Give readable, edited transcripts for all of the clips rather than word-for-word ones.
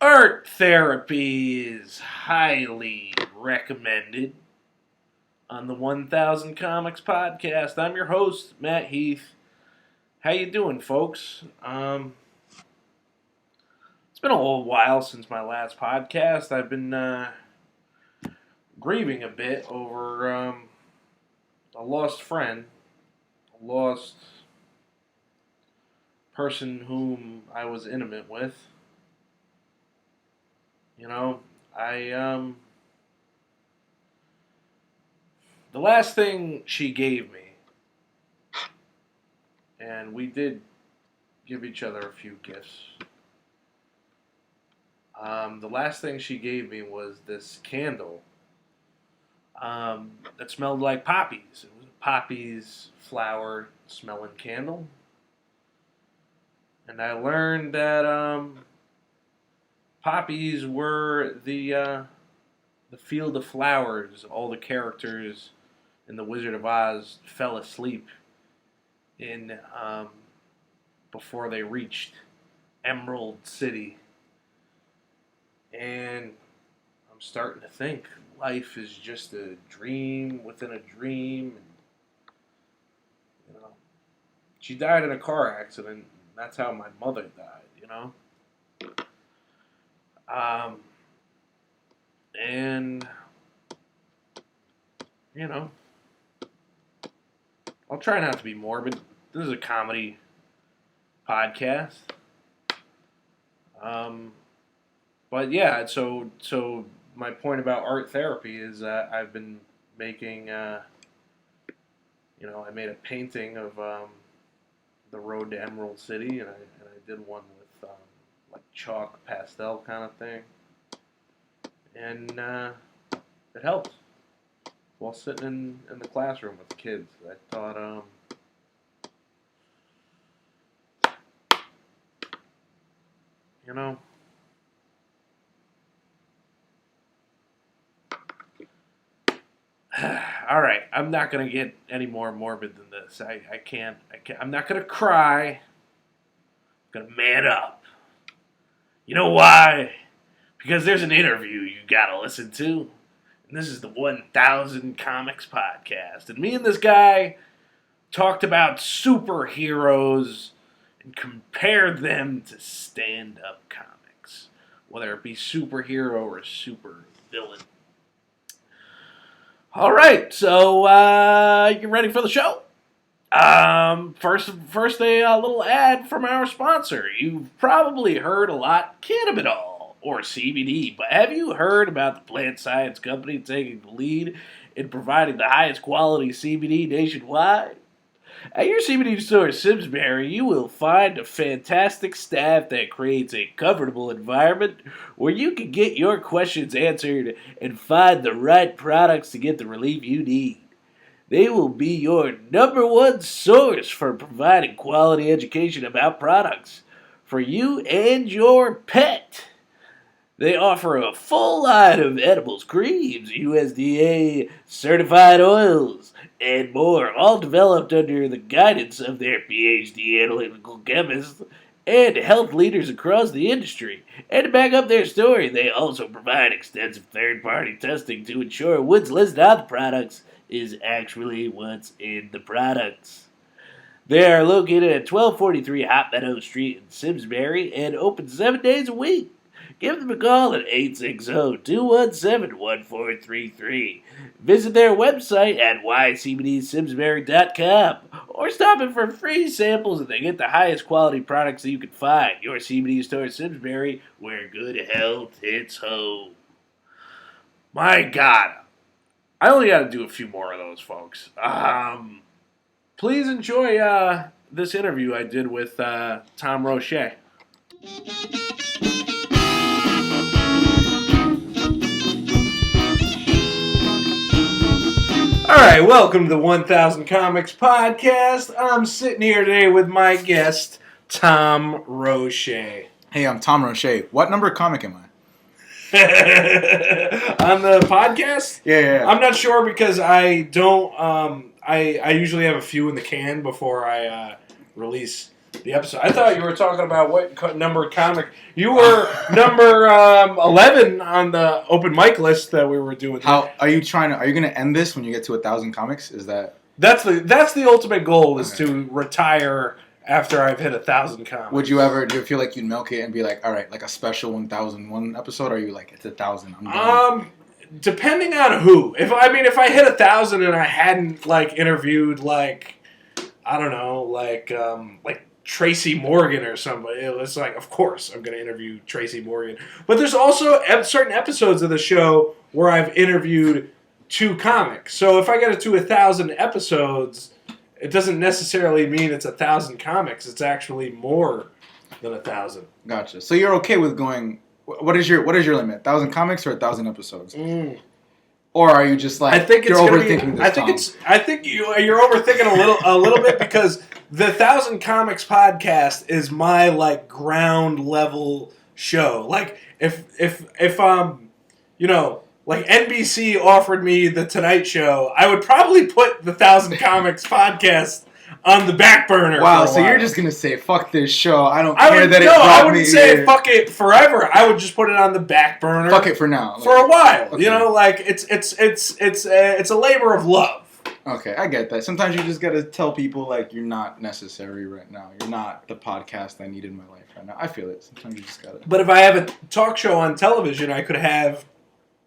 Art therapy is highly recommended on the 1000 Comics podcast. I'm your host, Matt Heath. How you doing, folks? It's been a little while since my last podcast. I've been grieving a bit over a lost friend, a lost person whom I was intimate with. You know, the last thing she gave me, and we did give each other a few gifts. The last thing she gave me was this candle that smelled like poppies. It was a poppies flower smelling candle. And I learned that poppies were the field of flowers. All the characters in The Wizard of Oz fell asleep in before they reached Emerald City. And I'm starting to think life is just a dream within a dream. And, you know, she died in a car accident. That's how my mother died, you know. And, you know, I'll try not to be morbid. This is a comedy podcast. But yeah, so my point about art therapy is that I've been making, I made a painting of the road to Emerald City, and I did one with like chalk pastel kind of thing, and it helped while sitting in the classroom with the kids. I thought, you know, all right, I'm not going to get any more morbid than this. I can't. I'm not going to cry. I'm going to man up. You know why? Because there's an interview you got to listen to. And this is the 1000 Comics podcast. And me and this guy talked about superheroes and compared them to stand-up comics. Whether it be superhero or super villain. All right, so you ready for the show? First, a little ad from our sponsor. You've probably heard a lot cannabidol or CBD, but have you heard about the plant science company taking the lead in providing the highest quality CBD nationwide? At your CBD store, Simsbury, you will find a fantastic staff that creates a comfortable environment where you can get your questions answered and find the right products to get the relief you need. They will be your number one source for providing quality education about products for you and your pet. They offer a full line of edibles, creams, USDA certified oils, and more, all developed under the guidance of their PhD analytical chemists and health leaders across the industry. And to back up their story, they also provide extensive third-party testing to ensure what's listed on the products is actually what's in the products. They are located at 1243 Hot Meadow Street in Simsbury and open 7 days a week. Give them a call at 860-217-1433. Visit their website at ycbdsimsbury.com or stop in for free samples and they get the highest quality products that you can find. Your CBD store Simsbury, where good health hits home. My God, I only got to do a few more of those, folks. Please enjoy this interview I did with Tom Roche. All right, welcome to the 1000 Comics podcast. I'm sitting here today with my guest, Tom Roche. Hey, I'm Tom Roche. What number comic am I? On the podcast? Yeah. I'm not sure because I don't. I usually have a few in the can before I release The episode. I thought you were talking about what number comic. You were number 11 on the open mic list that we were doing. How are you trying to? Are you going to end this when you get to 1,000 comics? Is that? That's the ultimate goal is to retire after I've hit 1,000 comics. Would you ever? Do you feel like you'd milk it and be like, all right, like a special 1,001 episode? Or are you like it's 1,000? I'm done. Depending on who. If I hit 1,000 and I hadn't like interviewed like I don't know like Tracy Morgan or somebody, it's like of course I'm going to interview Tracy Morgan. But there's also certain episodes of the show where I've interviewed 2 comics. So if I get it to 1,000 episodes, it doesn't necessarily mean it's 1,000 comics. It's actually more than 1,000. Gotcha. So you're okay with going? What is your limit? 1,000 comics or 1,000 episodes? Or are you just like I think you're overthinking this? I think you're overthinking a little bit because the 1,000 Comics podcast is my like ground level show. Like if like NBC offered me the Tonight Show, I would probably put the 1,000 Comics podcast on the back burner. Wow, so you're just gonna say fuck this show. I don't care that it brought me. No, I wouldn't say fuck it forever. I would just put it on the back burner. Fuck it for now. For a while, okay. Like it's a labor of love. Okay, I get that. Sometimes you just gotta tell people like you're not necessary right now. You're not the podcast I need in my life right now. I feel it. Sometimes you just gotta. But if I have a talk show on television, I could have,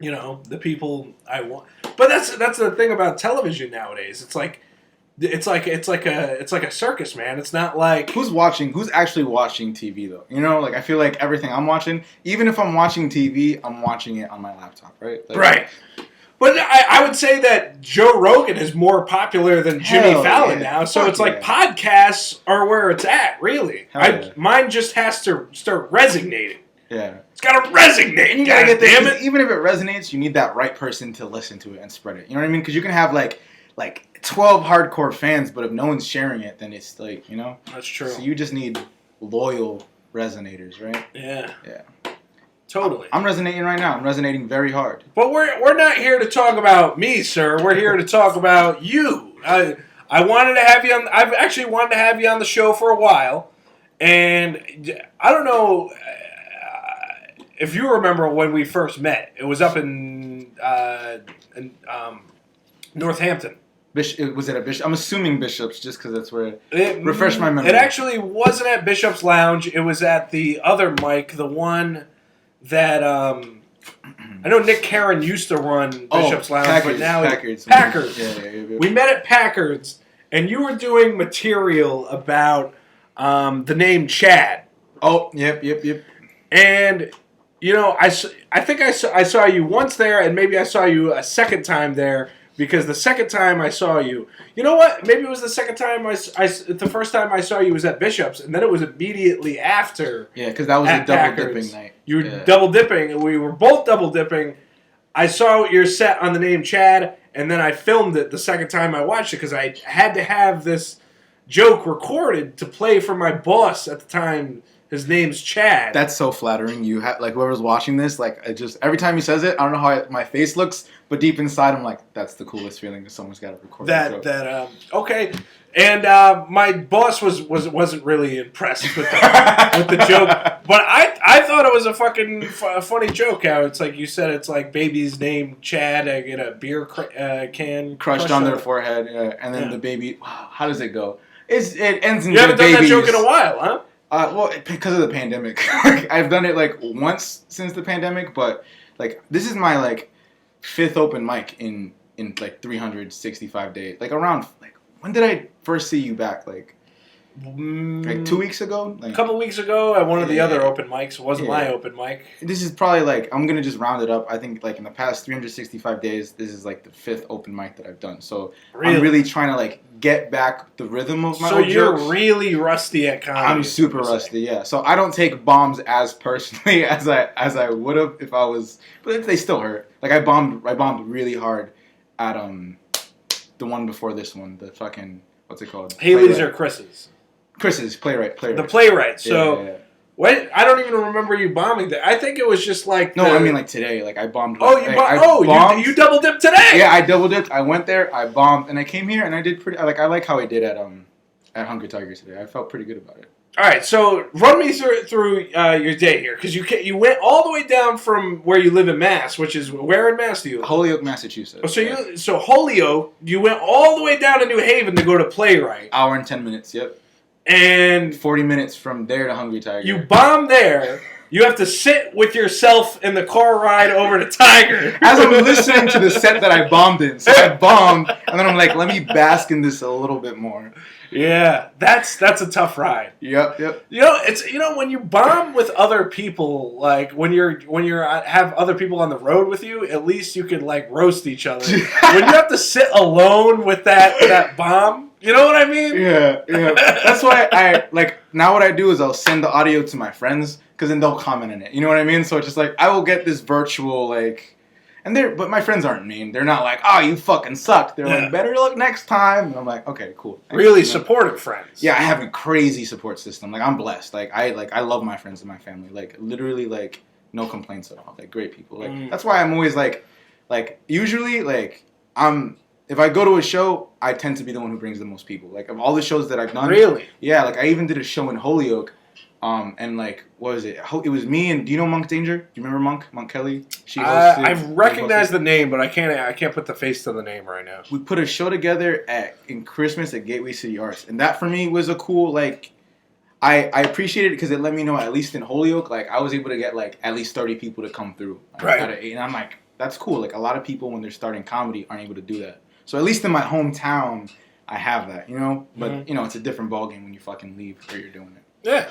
the people I want. But that's the thing about television nowadays. It's like a circus, man. It's not like who's actually watching TV though. Like I feel like everything I'm watching, even if I'm watching TV, I'm watching it on my laptop, right? Right. But I would say that Joe Rogan is more popular than Jimmy Fallon now, so it's like podcasts are where it's at, really. Mine just has to start resonating. Yeah. It's got to resonate. You gotta get damn it. Even if it resonates, you need that right person to listen to it and spread it. You know what I mean? Because you can have like 12 hardcore fans, but if no one's sharing it, then it's like, That's true. So you just need loyal resonators, right? Yeah. Yeah. Totally. I'm resonating right now. I'm resonating very hard. But we're not here to talk about me, sir. We're here to talk about you. I wanted to have you on. I've actually wanted to have you on the show for a while, and I don't know if you remember when we first met. It was up in Northampton. Was it at Bishop? I'm assuming Bishop's just because that's where it refreshed my memory. It actually wasn't at Bishop's Lounge. It was at the other mic, the one that I know Nick Caron used to run Bishop's Lounge, but now Packard's. Yeah. We met at Packard's, and you were doing material about the name Chad. Oh, yep. And I think I saw you once there, and maybe I saw you a second time there. Because the second time I saw you, you know what? Maybe it was the second time the first time I saw you was at Bishop's, and then it was immediately after. Yeah, because that was a double dipping night. You were double dipping, and we were both double dipping. I saw your set on the name Chad, and then I filmed it the second time I watched it because I had to have this joke recorded to play for my boss at the time. His name's Chad. That's so flattering. You have whoever's watching this, every time he says it, I don't know how my face looks, but deep inside, I'm like, that's the coolest feeling that someone's got to record okay. And my boss wasn't really impressed with the joke, but I thought it was a fucking funny joke. How it's like you said, it's like baby's name Chad. I get a beer can crushed on their forehead, and then the baby. Wow, how does it go? It ends in you haven't done that joke in a while, huh? Well, because of the pandemic. I've done it once since the pandemic, but this is my fifth open mic in 365 days. Around when did I first see you back? 2 weeks ago? A couple weeks ago at one of the other open mics. It wasn't my open mic. This is probably I'm going to just round it up. I think in the past 365 days, this is the fifth open mic that I've done. So I'm really trying to get back the rhythm of my old you're jokes. Really rusty at comedy. I'm super rusty, yeah. So I don't take bombs as personally as I would have if I was, but they still hurt. I bombed really hard at the one before this one, the fucking what's it called? Haley's or Chris's? Chris's playwright. The playwright. So yeah. What? I don't even remember you bombing that. I think it was just No, I mean today. I bombed. Oh, you double dipped today. Yeah, I double dipped. I went there, I bombed, and I came here, and I did pretty. I like how I did at Hunger Tiger today. I felt pretty good about it. All right, so run me through your day here, because you went all the way down from where you live in Mass, which is where in Mass do you live? Holyoke, Massachusetts. Oh, so Holyoke, you went all the way down to New Haven to go to Playwright. Hour and 10 minutes. Yep. And 40 minutes from there to Hungry Tiger. You bomb there. You have to sit with yourself in the car ride over to Tiger. As I'm listening to the set that I bombed in. So I bombed, and then I'm like, let me bask in this a little bit more. Yeah, that's a tough ride. Yep. It's when you bomb with other people, like when you're have other people on the road with you, at least you can like roast each other. When you have to sit alone with that bomb, you know what I mean? Yeah. That's why I like now. What I do is I'll send the audio to my friends because then they'll comment on it. You know what I mean? So it's just like I will get this virtual like. But my friends aren't mean. They're not like, oh, you fucking suck. They're like, better luck next time. And I'm like, okay, cool. Thanks. Really supportive friends. Yeah, I have a crazy support system. Like, I'm blessed. I love my friends and my family. Like, literally, like, no complaints at all. Like, great people. Like, that's why I'm always like, usually, like, if I go to a show, I tend to be the one who brings the most people. Like, of all the shows that I've done. Really? Yeah, like, I even did a show in Holyoke. And like, what was it? It was me and do you know Monk Danger? Do you remember Monk Kelly? She hosted. I've recognized the name, but I can't put the face to the name right now. We put a show together in Christmas at Gateway City Arts, and that for me was a cool like. I appreciated it because it let me know at least in Holyoke, like I was able to get like at least 30 people to come through. Right. And I'm like, that's cool. Like a lot of people when they're starting comedy aren't able to do that. So at least in my hometown, I have that, you know. But it's a different ballgame when you fucking leave where you're doing it. Yeah.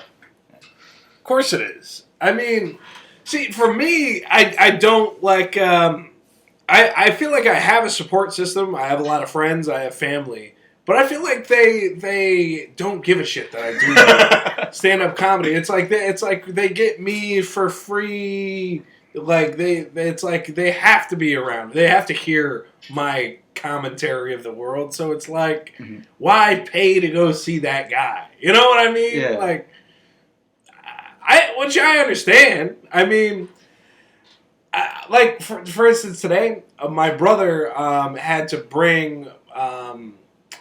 Of course it is. I mean, see, for me, I don't like. I feel like I have a support system. I have a lot of friends. I have family, but I feel like they don't give a shit that I do stand up comedy. It's like they get me for free. Like it's like they have to be around. They have to hear my commentary of the world. So it's like, why pay to go see that guy? You know what I mean? Yeah. Like. Which I understand. I mean, like for instance, today my brother had to bring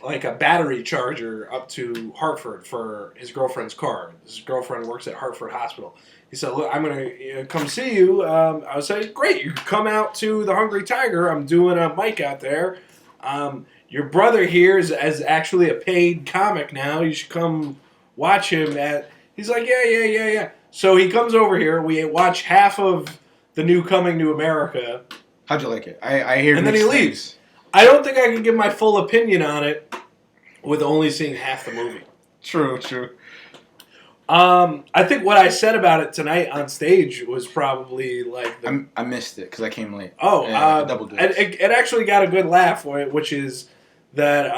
like a battery charger up to Hartford for his girlfriend's car. His girlfriend works at Hartford Hospital. He said, "Look, I'm gonna come see you." I was saying, "Great, you can come out to the Hungry Tiger. I'm doing a mic out there. Your brother here is actually a paid comic now. You should come watch him at." He's like, yeah. So he comes over here. We watch half of the new Coming to America. How'd you like it? I hear. And then he leaves. I don't think I can give my full opinion on it with only seeing half the movie. True. I think what I said about it tonight on stage was probably like I missed it because I came late. Oh, double dose. It actually got a good laugh, which is that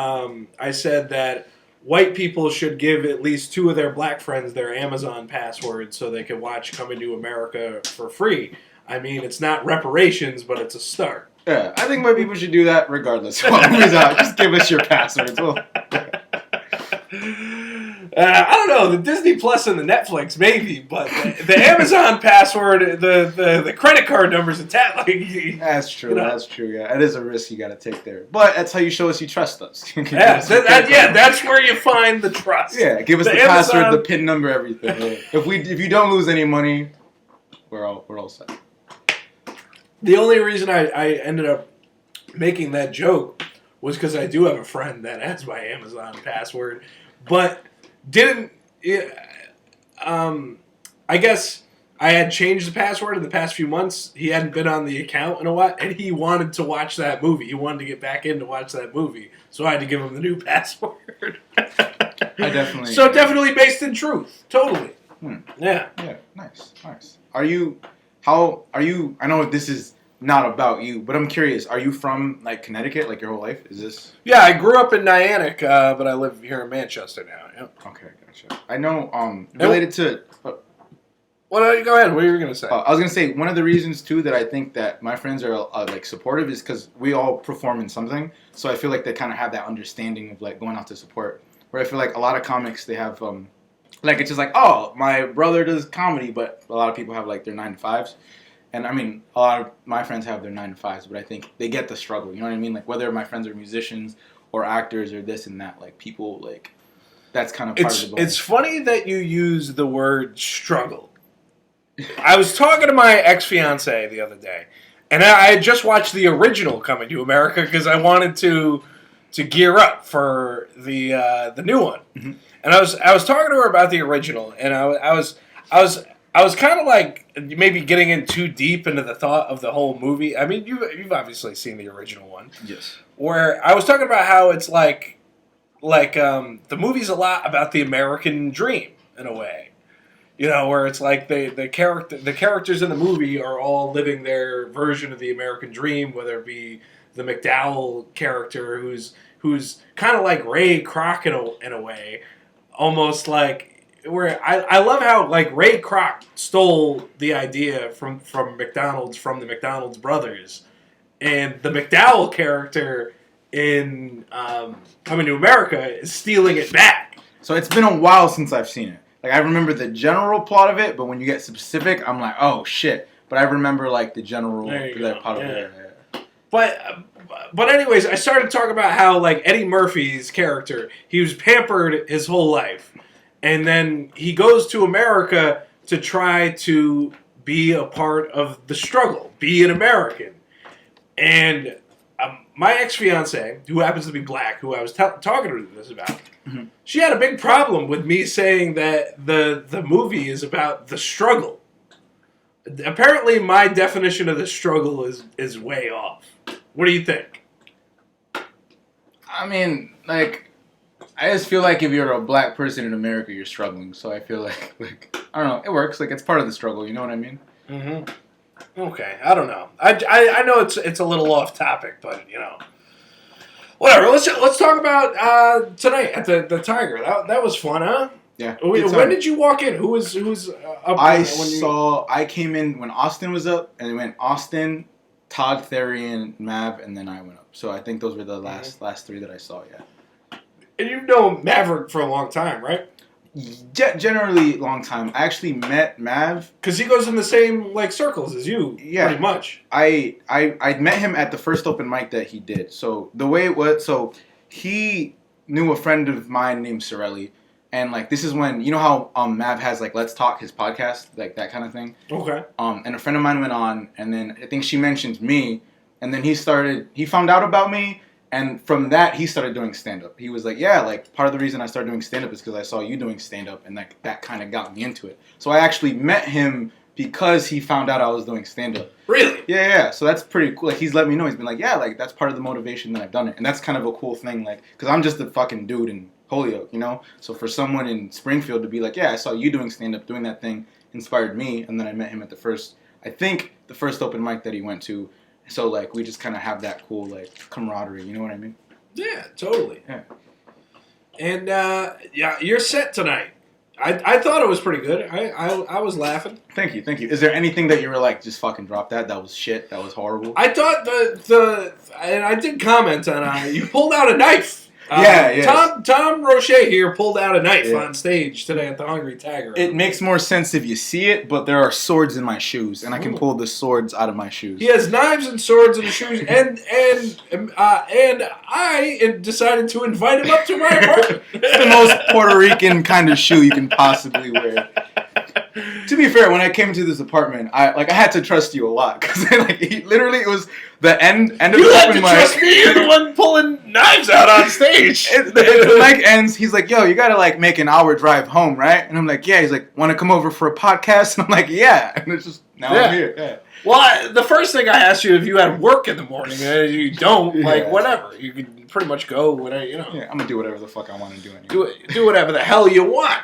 I said that white people should give at least 2 of their black friends their Amazon password so they can watch Coming to America for free. I mean, it's not reparations, but it's a start. Yeah, I think white people should do that regardless of what movies out. Just give us your passwords. Well, I don't know, the Disney Plus and the Netflix maybe, but the Amazon password, the credit card numbers attached. Like, that's true. That's true. Yeah, it is a risk you got to take there. But that's how you show us you trust us. That's where you find the trust. Yeah, give us the password, the PIN number, everything. Yeah. If you don't lose any money, we're all set. The only reason I ended up making that joke was because I do have a friend that has my Amazon password, but didn't. I guess I had changed the password in the past few months. He hadn't been on the account in a while, and he wanted to watch that movie. He wanted to get back in to watch that movie, so I had to give him the new password. Definitely based in truth. Totally. Yeah. Yeah. Nice. Are you? I know this is not about you, but I'm curious. Are you from like Connecticut, like your whole life? Is this? Yeah, I grew up in Nyack, but I live here in Manchester now. Yeah. Okay, gotcha. I know. Related to. Well, go ahead. What were you gonna say? I was gonna say one of the reasons too that I think that my friends are like supportive is because we all perform in something. So I feel like they kind of have that understanding of like going out to support. Where I feel like a lot of comics they have like it's just like, oh, my brother does comedy, but a lot of people have like their 9 to 5s. And I mean, a lot of my friends have their 9 to 5s, but I think they get the struggle. You know what I mean? Like whether my friends are musicians or actors or this and that, like people like that's kind of part of the goal. It's funny that you use the word struggle. I was talking to my ex-fiance the other day, and I had just watched the original Coming to America because I wanted to gear up for the new one. Mm-hmm. And I was talking to her about the original, and I was kind of like maybe getting in too deep into the thought of the whole movie. I mean, you've obviously seen the original one. Yes. Where I was talking about how it's like the movie's a lot about the American dream in a way. You know, where it's like the characters in the movie are all living their version of the American dream, whether it be the McDowell character who's kind of like Ray Kroc in a way, almost like where I love how like Ray Kroc stole the idea from McDonald's from the McDonald's brothers, and the McDowell character in Coming to America is stealing it back. So it's been a while since I've seen it. Like, I remember the general plot of it, but when you get specific, I'm like, oh, shit. But I remember, like, the general part of it. Yeah. But anyways, I started talking about how, like, Eddie Murphy's character, he was pampered his whole life. And then he goes to America to try to be a part of the struggle, be an American. And my ex-fiance, who happens to be black, who I was talking to this about, mm-hmm. She had a big problem with me saying that the movie is about the struggle. Apparently, my definition of the struggle is way off. What do you think? I mean, like, I just feel like if you're a black person in America, you're struggling. So I feel like I don't know, it works. Like, it's part of the struggle. You know what I mean? Mm-hmm. Okay, I don't know. I know it's a little off topic, but you know, whatever. Let's talk about tonight at the Tiger. That was fun, huh? Yeah. When did you walk in? Who was up? I came in when Austin was up, and it went Austin, Todd, Therian, Mav, and then I went up. So I think those were the last three that I saw. Yeah. And you've known Maverick for a long time, right? Generally, long time. I actually met Mav because he goes in the same like circles as you. Yeah, pretty much. I met him at the first open mic that he did. So the way it was, so he knew a friend of mine named Sorelli, and like this is when you know how Mav has like Let's Talk, his podcast, like that kind of thing. Okay. And a friend of mine went on, and then I think she mentioned me, and then he found out about me. And from that, he started doing stand-up. He was like, yeah, like, part of the reason I started doing stand-up is because I saw you doing stand-up, and that kind of got me into it. So I actually met him because he found out I was doing stand-up. Really? Yeah. So that's pretty cool. Like, he's let me know. He's been like, yeah, like, that's part of the motivation that I've done it. And that's kind of a cool thing, like, because I'm just a fucking dude in Holyoke, you know? So for someone in Springfield to be like, yeah, I saw you doing stand-up, doing that thing, inspired me. And then I met him at the first open mic that he went to. So, like, we just kind of have that cool, like, camaraderie. You know what I mean? Yeah, totally. Yeah. And, yeah, you're set tonight. I thought it was pretty good. I was laughing. Thank you. Is there anything that you were like, just fucking drop that? That was shit. That was horrible. I thought and I did comment on you pulled out a knife. Yeah. Tom Roche here pulled out a knife on stage today at the Hungry Tiger. It makes more sense if you see it, but there are swords in my shoes, and I can pull the swords out of my shoes. He has knives and swords in his shoes, and I decided to invite him up to my apartment. It's the most Puerto Rican kind of shoe you can possibly wear. To be fair, when I came to this apartment, I had to trust you a lot because it was the end of the open mic. You had to trust me. You're the one pulling knives out on stage. The mic ends. He's like, "Yo, you gotta like make an hour drive home, right?" And I'm like, "Yeah." He's like, "Want to come over for a podcast?" And I'm like, "Yeah." And it's just I'm here. Yeah. Well, the first thing I asked you if you had work in the morning, and you don't, whatever. You can pretty much go whatever, you know. Yeah, I'm gonna do whatever the fuck I want to do anyway. Do whatever the hell you want.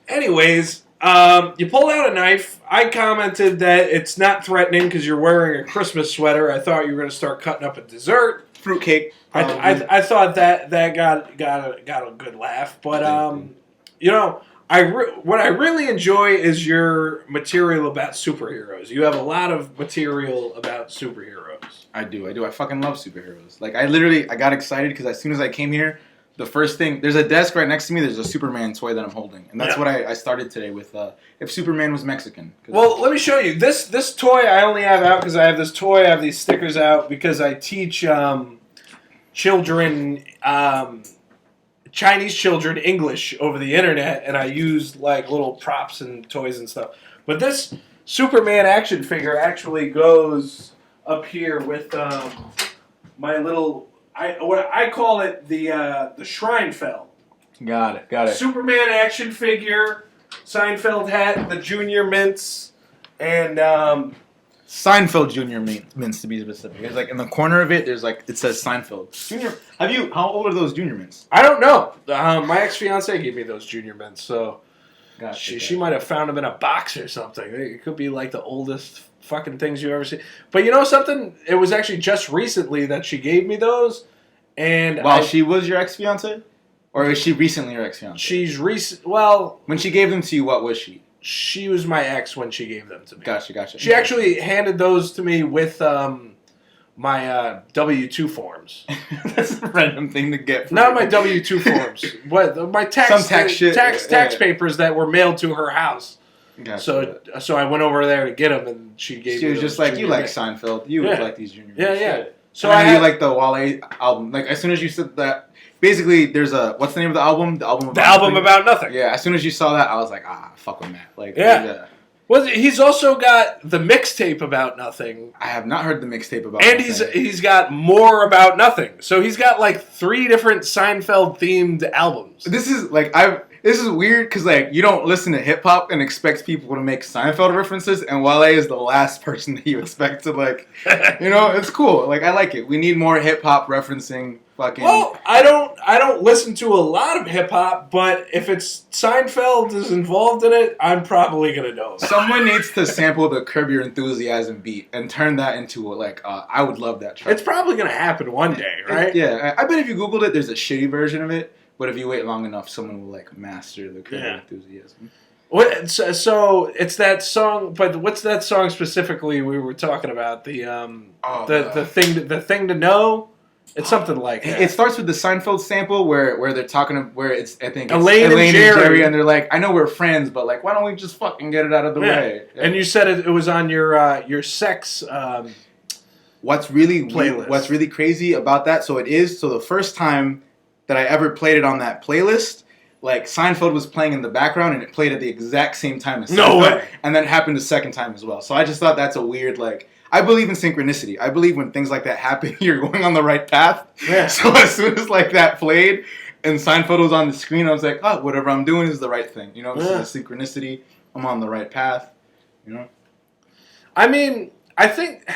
Anyways. You pulled out a knife. I commented that it's not threatening because you're wearing a Christmas sweater. I thought you were going to start cutting up a dessert. Fruitcake. I thought that got a good laugh. But, you know, what I really enjoy is your material about superheroes. You have a lot of material about superheroes. I do. I fucking love superheroes. Like, I got excited because as soon as I came here, the first thing, there's a desk right next to me, there's a Superman toy that I'm holding. And that's what I started today with, if Superman was Mexican. Well, let me show you. This toy I only have out because I have this toy, I have these stickers out because I teach children Chinese children English over the internet, and I used like little props and toys and stuff. But this Superman action figure actually goes up here with my little. I call it the Shreinfeld. Got it. Superman action figure, Seinfeld hat, the Junior Mints, and Seinfeld Junior Mints to be specific. It's like in the corner of it. There's like it says Seinfeld Junior. How old are those Junior Mints? I don't know. My ex-fiance gave me those Junior Mints, so Gotcha. she might have found them in a box or something. It could be like the oldest fucking things you've ever seen. But you know something? It was actually just recently that she gave me those, and While she was your ex-fiance? Or is she recently your ex-fiance? she's recent. Well, When she gave them to you, what was she? she was my ex when she gave them to me. Gotcha. She actually handed those to me with my W-2 forms. That's a random thing to get. Not my W-2 forms. What my tax Some tax shit. tax Yeah. papers that were mailed to her house. Gotcha. So I went over there to get them, and she gave. She me was those just like, Junior you like Mints. Seinfeld. You would Yeah. like these Junior Yeah, Mints. yeah. So And I then you had, like the Wale album. Like as soon as you said that, basically there's a what's the name of the album? The album the album about nothing. Yeah. As soon as you saw that, I was like, fuck with Matt. Like Yeah. Well, he's also got the mixtape about nothing, I have not heard the mixtape about. and Nothing. he's got more about nothing. So he's got like 3 different Seinfeld themed albums. This is like This is weird because like you don't listen to hip hop and expect people to make Seinfeld references, and Wale is the last person that you expect to like. It's cool. Like I like it. We need more hip hop referencing fucking. Well, I don't listen to a lot of hip hop, but if it's Seinfeld is involved in it, I'm probably gonna know. Someone needs to sample the Curb Your Enthusiasm beat and turn that into I would love that track. It's probably gonna happen one day, right? Yeah, I bet if you Googled it, there's a shitty version of it. But if you wait long enough, someone will like master the Curb Your Enthusiasm. What? So it's that song, but what's that song specifically we were talking about? The the thing to know. It's something like that. It starts with the Seinfeld sample where they're talking where it's I think it's Elaine and Jerry, and they're like, I know we're friends, but like why don't we just fucking get it out of the way? Yeah. And you said it was on your sex. What's really playlist. What's really crazy about that? So the first time that I ever played it on that playlist, like Seinfeld was playing in the background and it played at the exact same time as Seinfeld. No way. And then it happened the second time as well. So I just thought that's a weird I believe in synchronicity. I believe when things like that happen, you're going on the right path. Yeah. So as soon as that played and Seinfeld was on the screen, I was like, oh, whatever I'm doing is the right thing. This is a synchronicity. I'm on the right path. I mean, I think,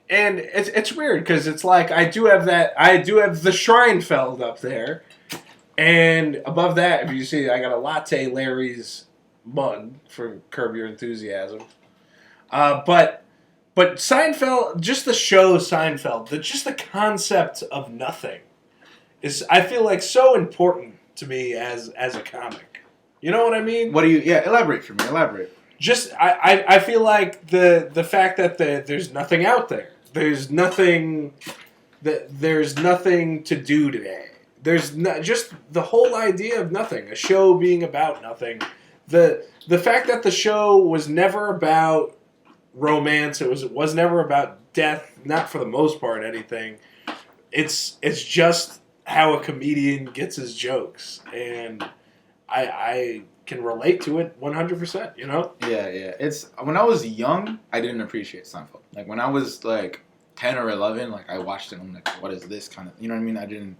and it's weird because it's like I do have the Shreinfeld up there, and above that, if you see, I got a Latte Larry's mug for Curb Your Enthusiasm. But Seinfeld, just the show Seinfeld, just the concept of nothing is, I feel like, so important to me as a comic. You know what I mean? What do you? Yeah, elaborate for me. Elaborate. Just I feel like the fact that there's nothing out there. There's nothing to do today. There's just the whole idea of nothing. A show being about nothing. The fact that the show was never about romance. It was never about death. Not for the most part. Anything. It's just how a comedian gets his jokes, and I can relate to it 100%. Yeah. It's when I was young, I didn't appreciate Seinfeld. Like when I was 10 or 11, I watched it and I'm like, what is this kind of? You know what I mean? I didn't.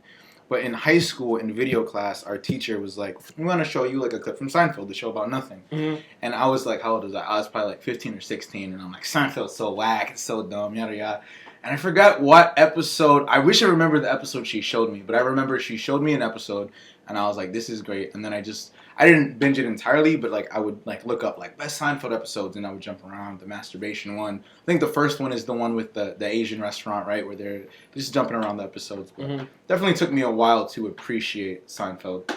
But in high school, in video class, our teacher was like, "I'm gonna show you a clip from Seinfeld, the show about nothing." Mm-hmm. And I was like, "How old was I?" I was probably 15 or 16, and I'm like, "Seinfeld's so whack, it's so dumb, yada yada." And I forgot what episode. I wish I remember the episode she showed me, but I remember she showed me an episode, and I was like, "This is great." And then I didn't binge it entirely, but I would look up best Seinfeld episodes, and I would jump around. The masturbation one, I think the first one is the one with the Asian restaurant, right, where they're just jumping around the episodes. But definitely took me a while to appreciate Seinfeld.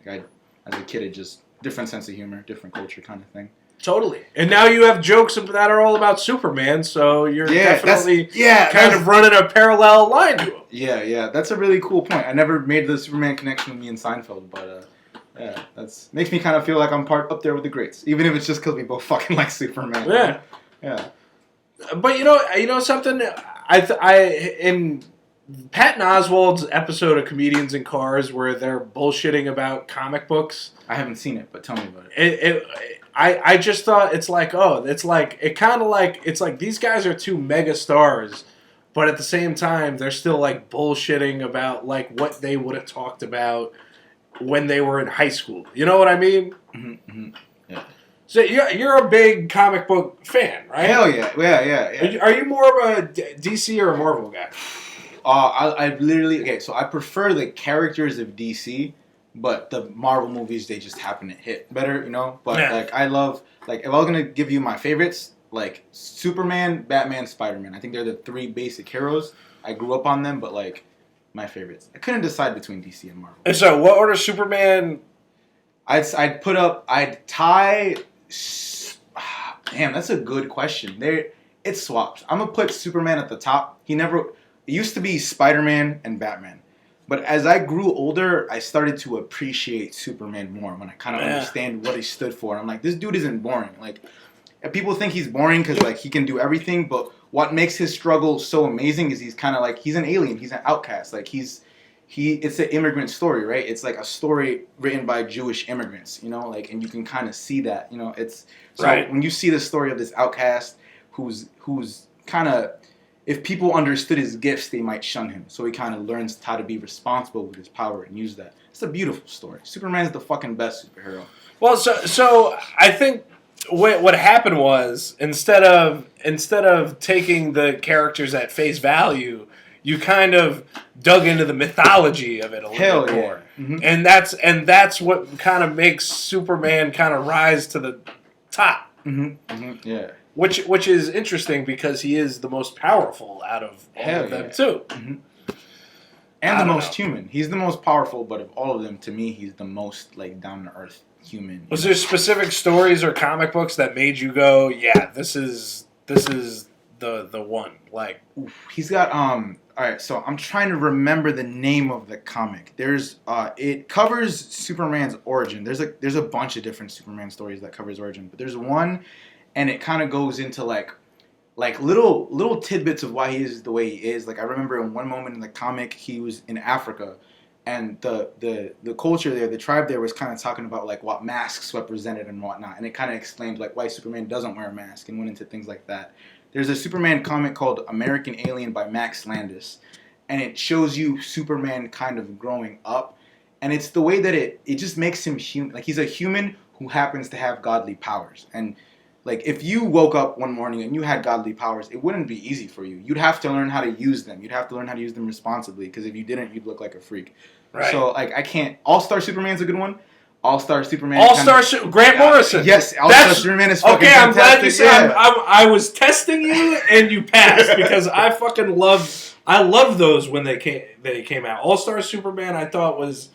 As a kid, it just different sense of humor, different culture kind of thing. Totally. And now you have jokes that are all about Superman, so you're definitely kind of running a parallel line to him. Yeah. That's a really cool point. I never made the Superman connection with me and Seinfeld, but yeah, that's makes me kind of feel like I'm up there with the greats, even if it's just because we both fucking like Superman. Yeah. But you know something. Patton Oswalt's episode of Comedians in Cars where they're bullshitting about comic books. I haven't seen it, but tell me about it. I just thought it's like, it's like these guys are two mega stars, but at the same time they're still like bullshitting about like what they would have talked about when they were in high school. You know what I mean? Mm-hmm, mm-hmm. Yeah. So you're a big comic book fan, right? Hell yeah, yeah. Are you more of a DC or a Marvel guy? I literally so I prefer the characters of DC, but the Marvel movies they just happen to hit better, you know. But like I love if I was gonna give you my favorites, like Superman, Batman, Spider-Man. I think they're the three basic heroes. I grew up on them, but like my favorites. I couldn't decide between DC and Marvel. And so, what order Superman? I'd tie. Damn, that's a good question. It swaps. I'm gonna put Superman at the top. It used to be Spider-Man and Batman. But as I grew older, I started to appreciate Superman more when I kind of understand what he stood for. And I'm like, this dude isn't boring. Like, people think he's boring because like he can do everything, but what makes his struggle so amazing is he's kind of like he's an alien, he's an outcast. Like it's an immigrant story, right? It's like a story written by Jewish immigrants, you know, like, and you can kind of see that, you know, it's so right. When you see the story of this outcast who's kind of, if people understood his gifts, they might shun him. So he kind of learns how to be responsible with his power and use that. It's a beautiful story. Superman's the fucking best superhero. Well, so I think what happened was instead of taking the characters at face value, you kind of dug into the mythology of it a little bit more. Mm-hmm. And that's what kind of makes Superman kind of rise to the top. Mm-hmm. Mm-hmm. Yeah. Which is interesting because he is the most powerful out of all of them too. Mm-hmm. And the most human. He's the most powerful, but of all of them, to me, he's the most like down to earth human. Was there specific stories or comic books that made you go, yeah, this is the one? Like, he's got all right, so I'm trying to remember the name of the comic. There's it covers Superman's origin. There's a bunch of different Superman stories that covers origin, but there's one, and it kind of goes into like little tidbits of why he is the way he is. Like I remember in one moment in the comic, he was in Africa, and the culture there, the tribe there was kind of talking about like what masks represented and whatnot, and it kind of explained like why Superman doesn't wear a mask and went into things like that. There's a Superman comic called American Alien by Max Landis, and it shows you Superman kind of growing up, and it's the way that it just makes him human. Like he's a human who happens to have godly powers, and like if you woke up one morning and you had godly powers, it wouldn't be easy for you. You'd have to learn how to use them. You'd have to learn how to use them responsibly, because if you didn't, you'd look like a freak. Right. So like I can't. All-Star Superman's a good one. All-Star Superman. Grant Morrison. Yes, All-Star Superman is fucking fantastic. I'm glad you said I was testing you and you passed because I fucking love those when they came out. All-Star Superman I thought was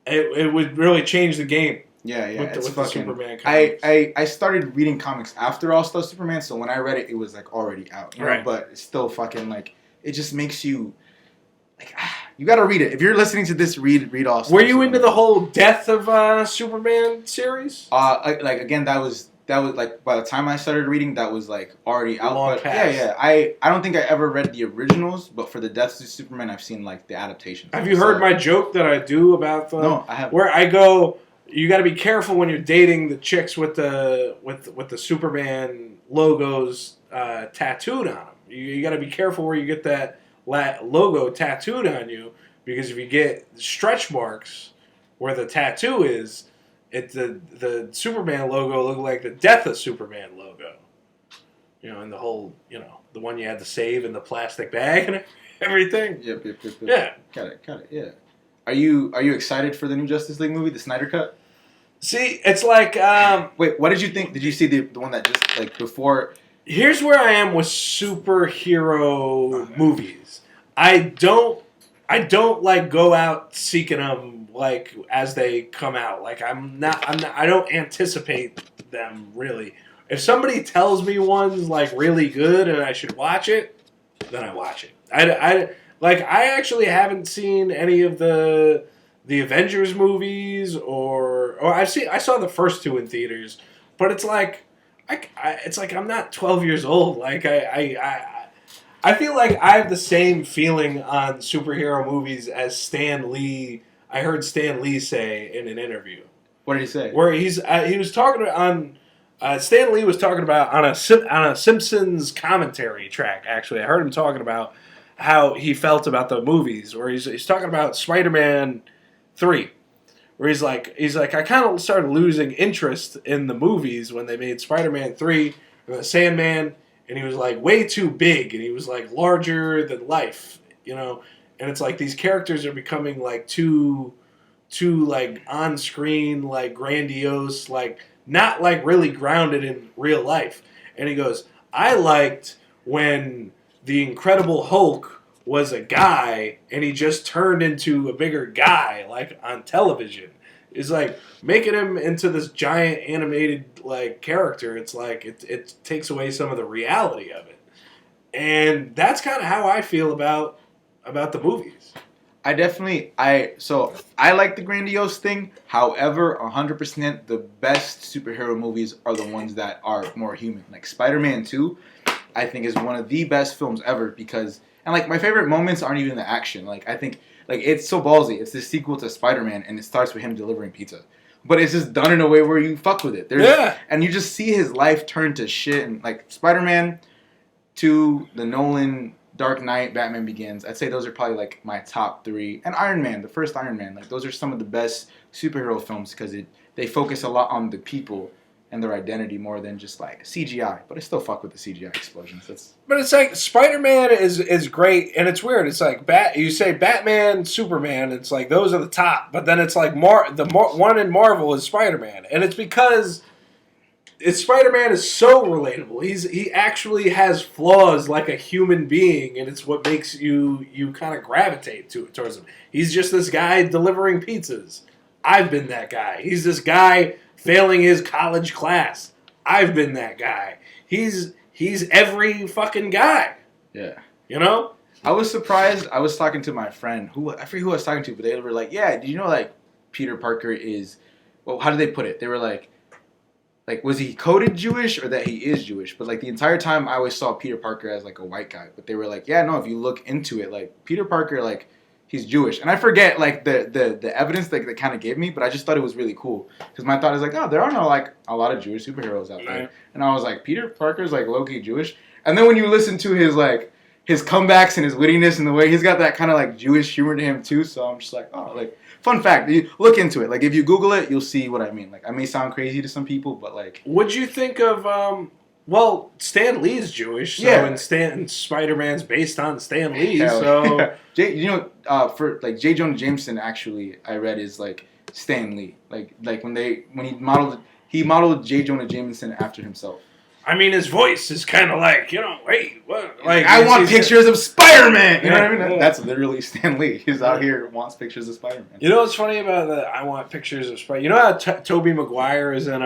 it would really change the game. Yeah, with the Superman comics. I started reading comics after All-Star Superman, so when I read it, it was like already out. You know? Right. But it's still fucking like it just makes you like you gotta read it. If you're listening to this, read All-Star. Were you Superman. Into the whole death of Superman series? Like again, that was like by the time I started reading, that was like already out. But yeah. I don't think I ever read the originals, but for the Death of Superman, I've seen like the adaptations. Have you heard my joke that I do about the? No, I haven't. Where I go, you got to be careful when you're dating the chicks with the Superman logos tattooed on them. You got to be careful where you get that logo tattooed on you, because if you get stretch marks where the tattoo is, the Superman logo look like the Death of Superman logo. You know, and the whole, you know, the one you had to save in the plastic bag and everything. Yep. Yeah. Got it. Yeah. Are you excited for the new Justice League movie, the Snyder Cut? See, it's like wait, what did you think? Did you see the one that just like before? Here's where I am with superhero movies. I don't like go out seeking them like as they come out. Like I don't anticipate them really. If somebody tells me one's like really good and I should watch it, then I watch it. I actually haven't seen any of the Avengers movies or I saw the first two in theaters, but it's like I'm not 12 years old. Like I feel like I have the same feeling on superhero movies as Stan Lee. I heard Stan Lee say in an interview. What did he say? Where he was talking on Stan Lee was talking about on a Simpsons commentary track. Actually, I heard him talking about how he felt about the movies. Where he's talking about Spider-Man 3, where he's like I kind of started losing interest in the movies when they made Spider-Man 3 and the Sandman, and he was like way too big, and he was like larger than life, and it's like these characters are becoming like too like on screen, like grandiose, like not like really grounded in real life. And he goes, I liked when the Incredible Hulk was a guy and he just turned into a bigger guy, like on television. It's like making him into this giant animated like character. It's like it takes away some of the reality of it, and that's kind of how I feel about the movies. I like the grandiose thing. However, 100% the best superhero movies are the ones that are more human. Like Spider-Man 2, I think is one of the best films ever because, and like my favorite moments aren't even the action. Like I think like it's so ballsy. It's the sequel to Spider-Man and it starts with him delivering pizza. But it's just done in a way where you fuck with it. And you just see his life turn to shit. And like Spider-Man 2, the Nolan Dark Knight, Batman Begins. I'd say those are probably like my top 3. And Iron Man, the first Iron Man. Like those are some of the best superhero films because they focus a lot on the people and their identity more than just like CGI. But I still fuck with the CGI explosions. But it's like Spider-Man is great, and it's weird. It's like you say Batman, Superman. It's like those are the top, but then it's like one in Marvel is Spider-Man, and it's because Spider-Man is so relatable. He actually has flaws like a human being, and it's what makes you kind of gravitate towards him. He's just this guy delivering pizzas. I've been that guy. He's this guy failing his college class. I've been that guy. He's every fucking guy. Yeah. I was surprised. I was talking to my friend I forget who I was talking to, but they were like, "Yeah, did you know like Peter Parker is?" Well, how did they put it? They were like, was he coded Jewish or that he is Jewish? But like the entire time, I always saw Peter Parker as like a white guy. But they were like, "Yeah, no. If you look into it, like Peter Parker, like." He's Jewish, and I forget like the evidence that they kind of gave me, but I just thought it was really cool because my thought is like, oh, there are no like a lot of Jewish superheroes out there, and I was like, Peter Parker's like low-key Jewish, and then when you listen to his comebacks and his wittiness and the way he's got that kind of like Jewish humor to him too, so I'm just like, oh, like fun fact, you look into it, like if you Google it, you'll see what I mean. Like I may sound crazy to some people, but like, what'd you think of Well, Stan Lee's Jewish, so and Spider-Man's based on Stan Lee, so for like J. Jonah Jameson actually I read is like Stan Lee, like when he modeled J. Jonah Jameson after himself. I mean, his voice is kind of like wait, what? Like I want pictures of Spider-Man. You know what I mean? That's literally Stan Lee. He's out here wants pictures of Spider-Man. You know what's funny about the I want pictures of Spider? You know how Tobey Maguire is in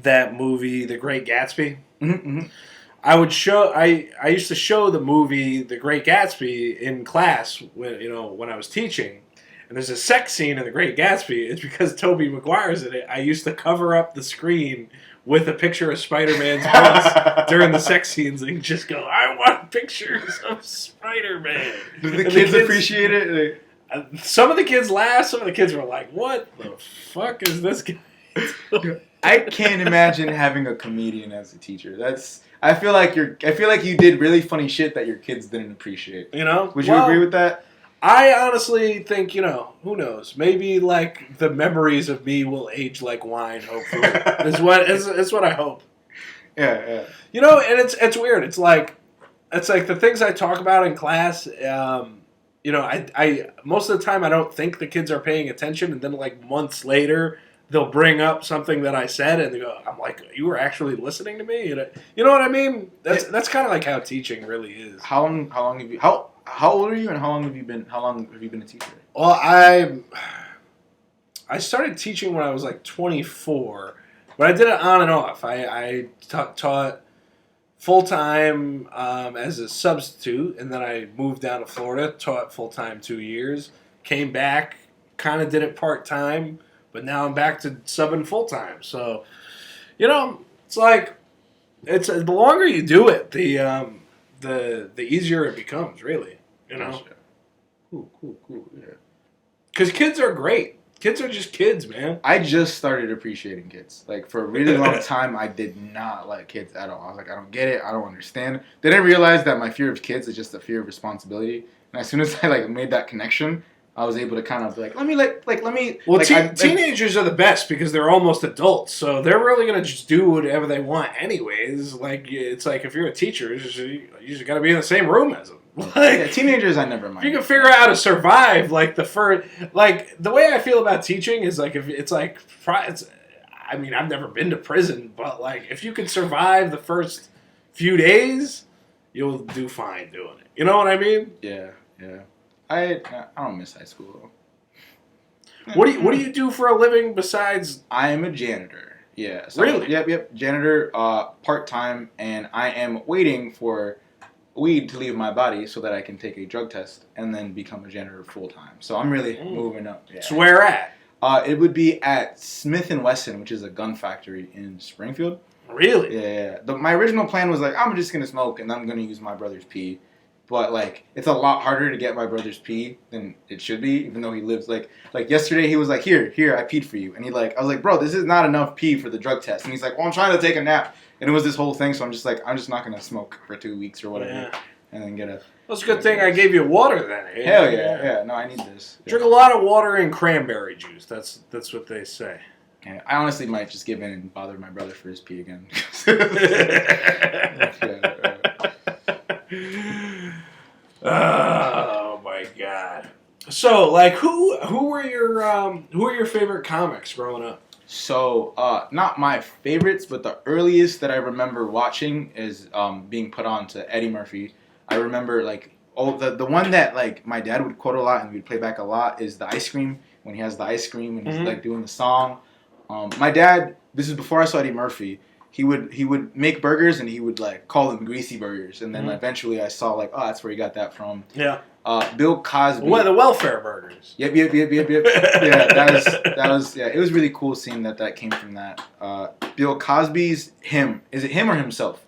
that movie, The Great Gatsby? Mm-hmm. I used to show the movie The Great Gatsby in class when I was teaching. And there's a sex scene in The Great Gatsby. It's because Tobey Maguire's in it. I used to cover up the screen with a picture of Spider-Man's face during the sex scenes and just go, I want pictures of Spider-Man. Did the kids appreciate it? Some of the kids laughed. Some of the kids were like, what the fuck is this guy doing? I can't imagine having a comedian as a teacher. I feel like you did really funny shit that your kids didn't appreciate. Would you agree with that? I honestly think, who knows? Maybe like the memories of me will age like wine, hopefully. is what I hope. Yeah. And it's weird. It's like the things I talk about in class, I most of the time I don't think the kids are paying attention, and then like months later they'll bring up something that I said, and they go, "I'm like, you were actually listening to me." You know what I mean? That's kind of like how teaching really is. How long have you? How old are you, and how long have you been a teacher? Well, I started teaching when I was like 24, but I did it on and off. I taught full time as a substitute, and then I moved down to Florida, taught full time 2 years, came back, kind of did it part time. But now I'm back to subbing full time. So, it's like It's the longer you do it, the easier it becomes. Really, Cool. Yeah. Because kids are great. Kids are just kids, man. I just started appreciating kids. Like, for a really long time, I did not like kids at all. I was like, I don't get it. I don't understand. Then I realized that my fear of kids is just a fear of responsibility. And as soon as I made that connection, I was able to kind of be like, let me. Well, teenagers are the best because they're almost adults, so they're really gonna just do whatever they want, anyways. Like it's like if you're a teacher, you just gotta be in the same room as them. Yeah, teenagers, I never mind. If you can figure out how to survive, like the way I feel about teaching is like if it's like I mean, I've never been to prison, but like if you can survive the first few days, you'll do fine doing it. You know what I mean? Yeah. I don't miss high school though. What do you do for a living besides? I am a janitor. Yeah. So, really? Yep. Janitor, part-time, and I am waiting for weed to leave my body so that I can take a drug test and then become a janitor full-time. So I'm really moving up. Yeah. So where at? It would be at Smith & Wesson, which is a gun factory in Springfield. Really? Yeah. My original plan was like, I'm just going to smoke and I'm going to use my brother's pee. But, like, it's a lot harder to get my brother's pee than it should be, even though he lives, like yesterday he was like, here, I peed for you. And I was like, bro, this is not enough pee for the drug test. And he's like, well, I'm trying to take a nap. And it was this whole thing, so I'm just not going to smoke for 2 weeks or whatever. Yeah. And then get a... Well, it's a good thing I gave you water then. Eh? Hell yeah. No, I need this. Drink a lot of water and cranberry juice. That's what they say. Yeah, I honestly might just give in and bother my brother for his pee again. Oh my god! So, like, who were your favorite comics growing up? So, not my favorites, but the earliest that I remember watching is being put on to Eddie Murphy. I remember the one that like my dad would quote a lot and we'd play back a lot is the ice cream, when he has the ice cream and he's like doing the song. My dad, this is before I saw Eddie Murphy. He would make burgers and he would like call them greasy burgers, and then eventually I saw like, oh, that's where he got that from. Yeah. Bill Cosby. Well, the welfare burgers. Yep. Yeah, that was yeah. It was really cool seeing that came from that. Bill Cosby's Him. Is it him or himself?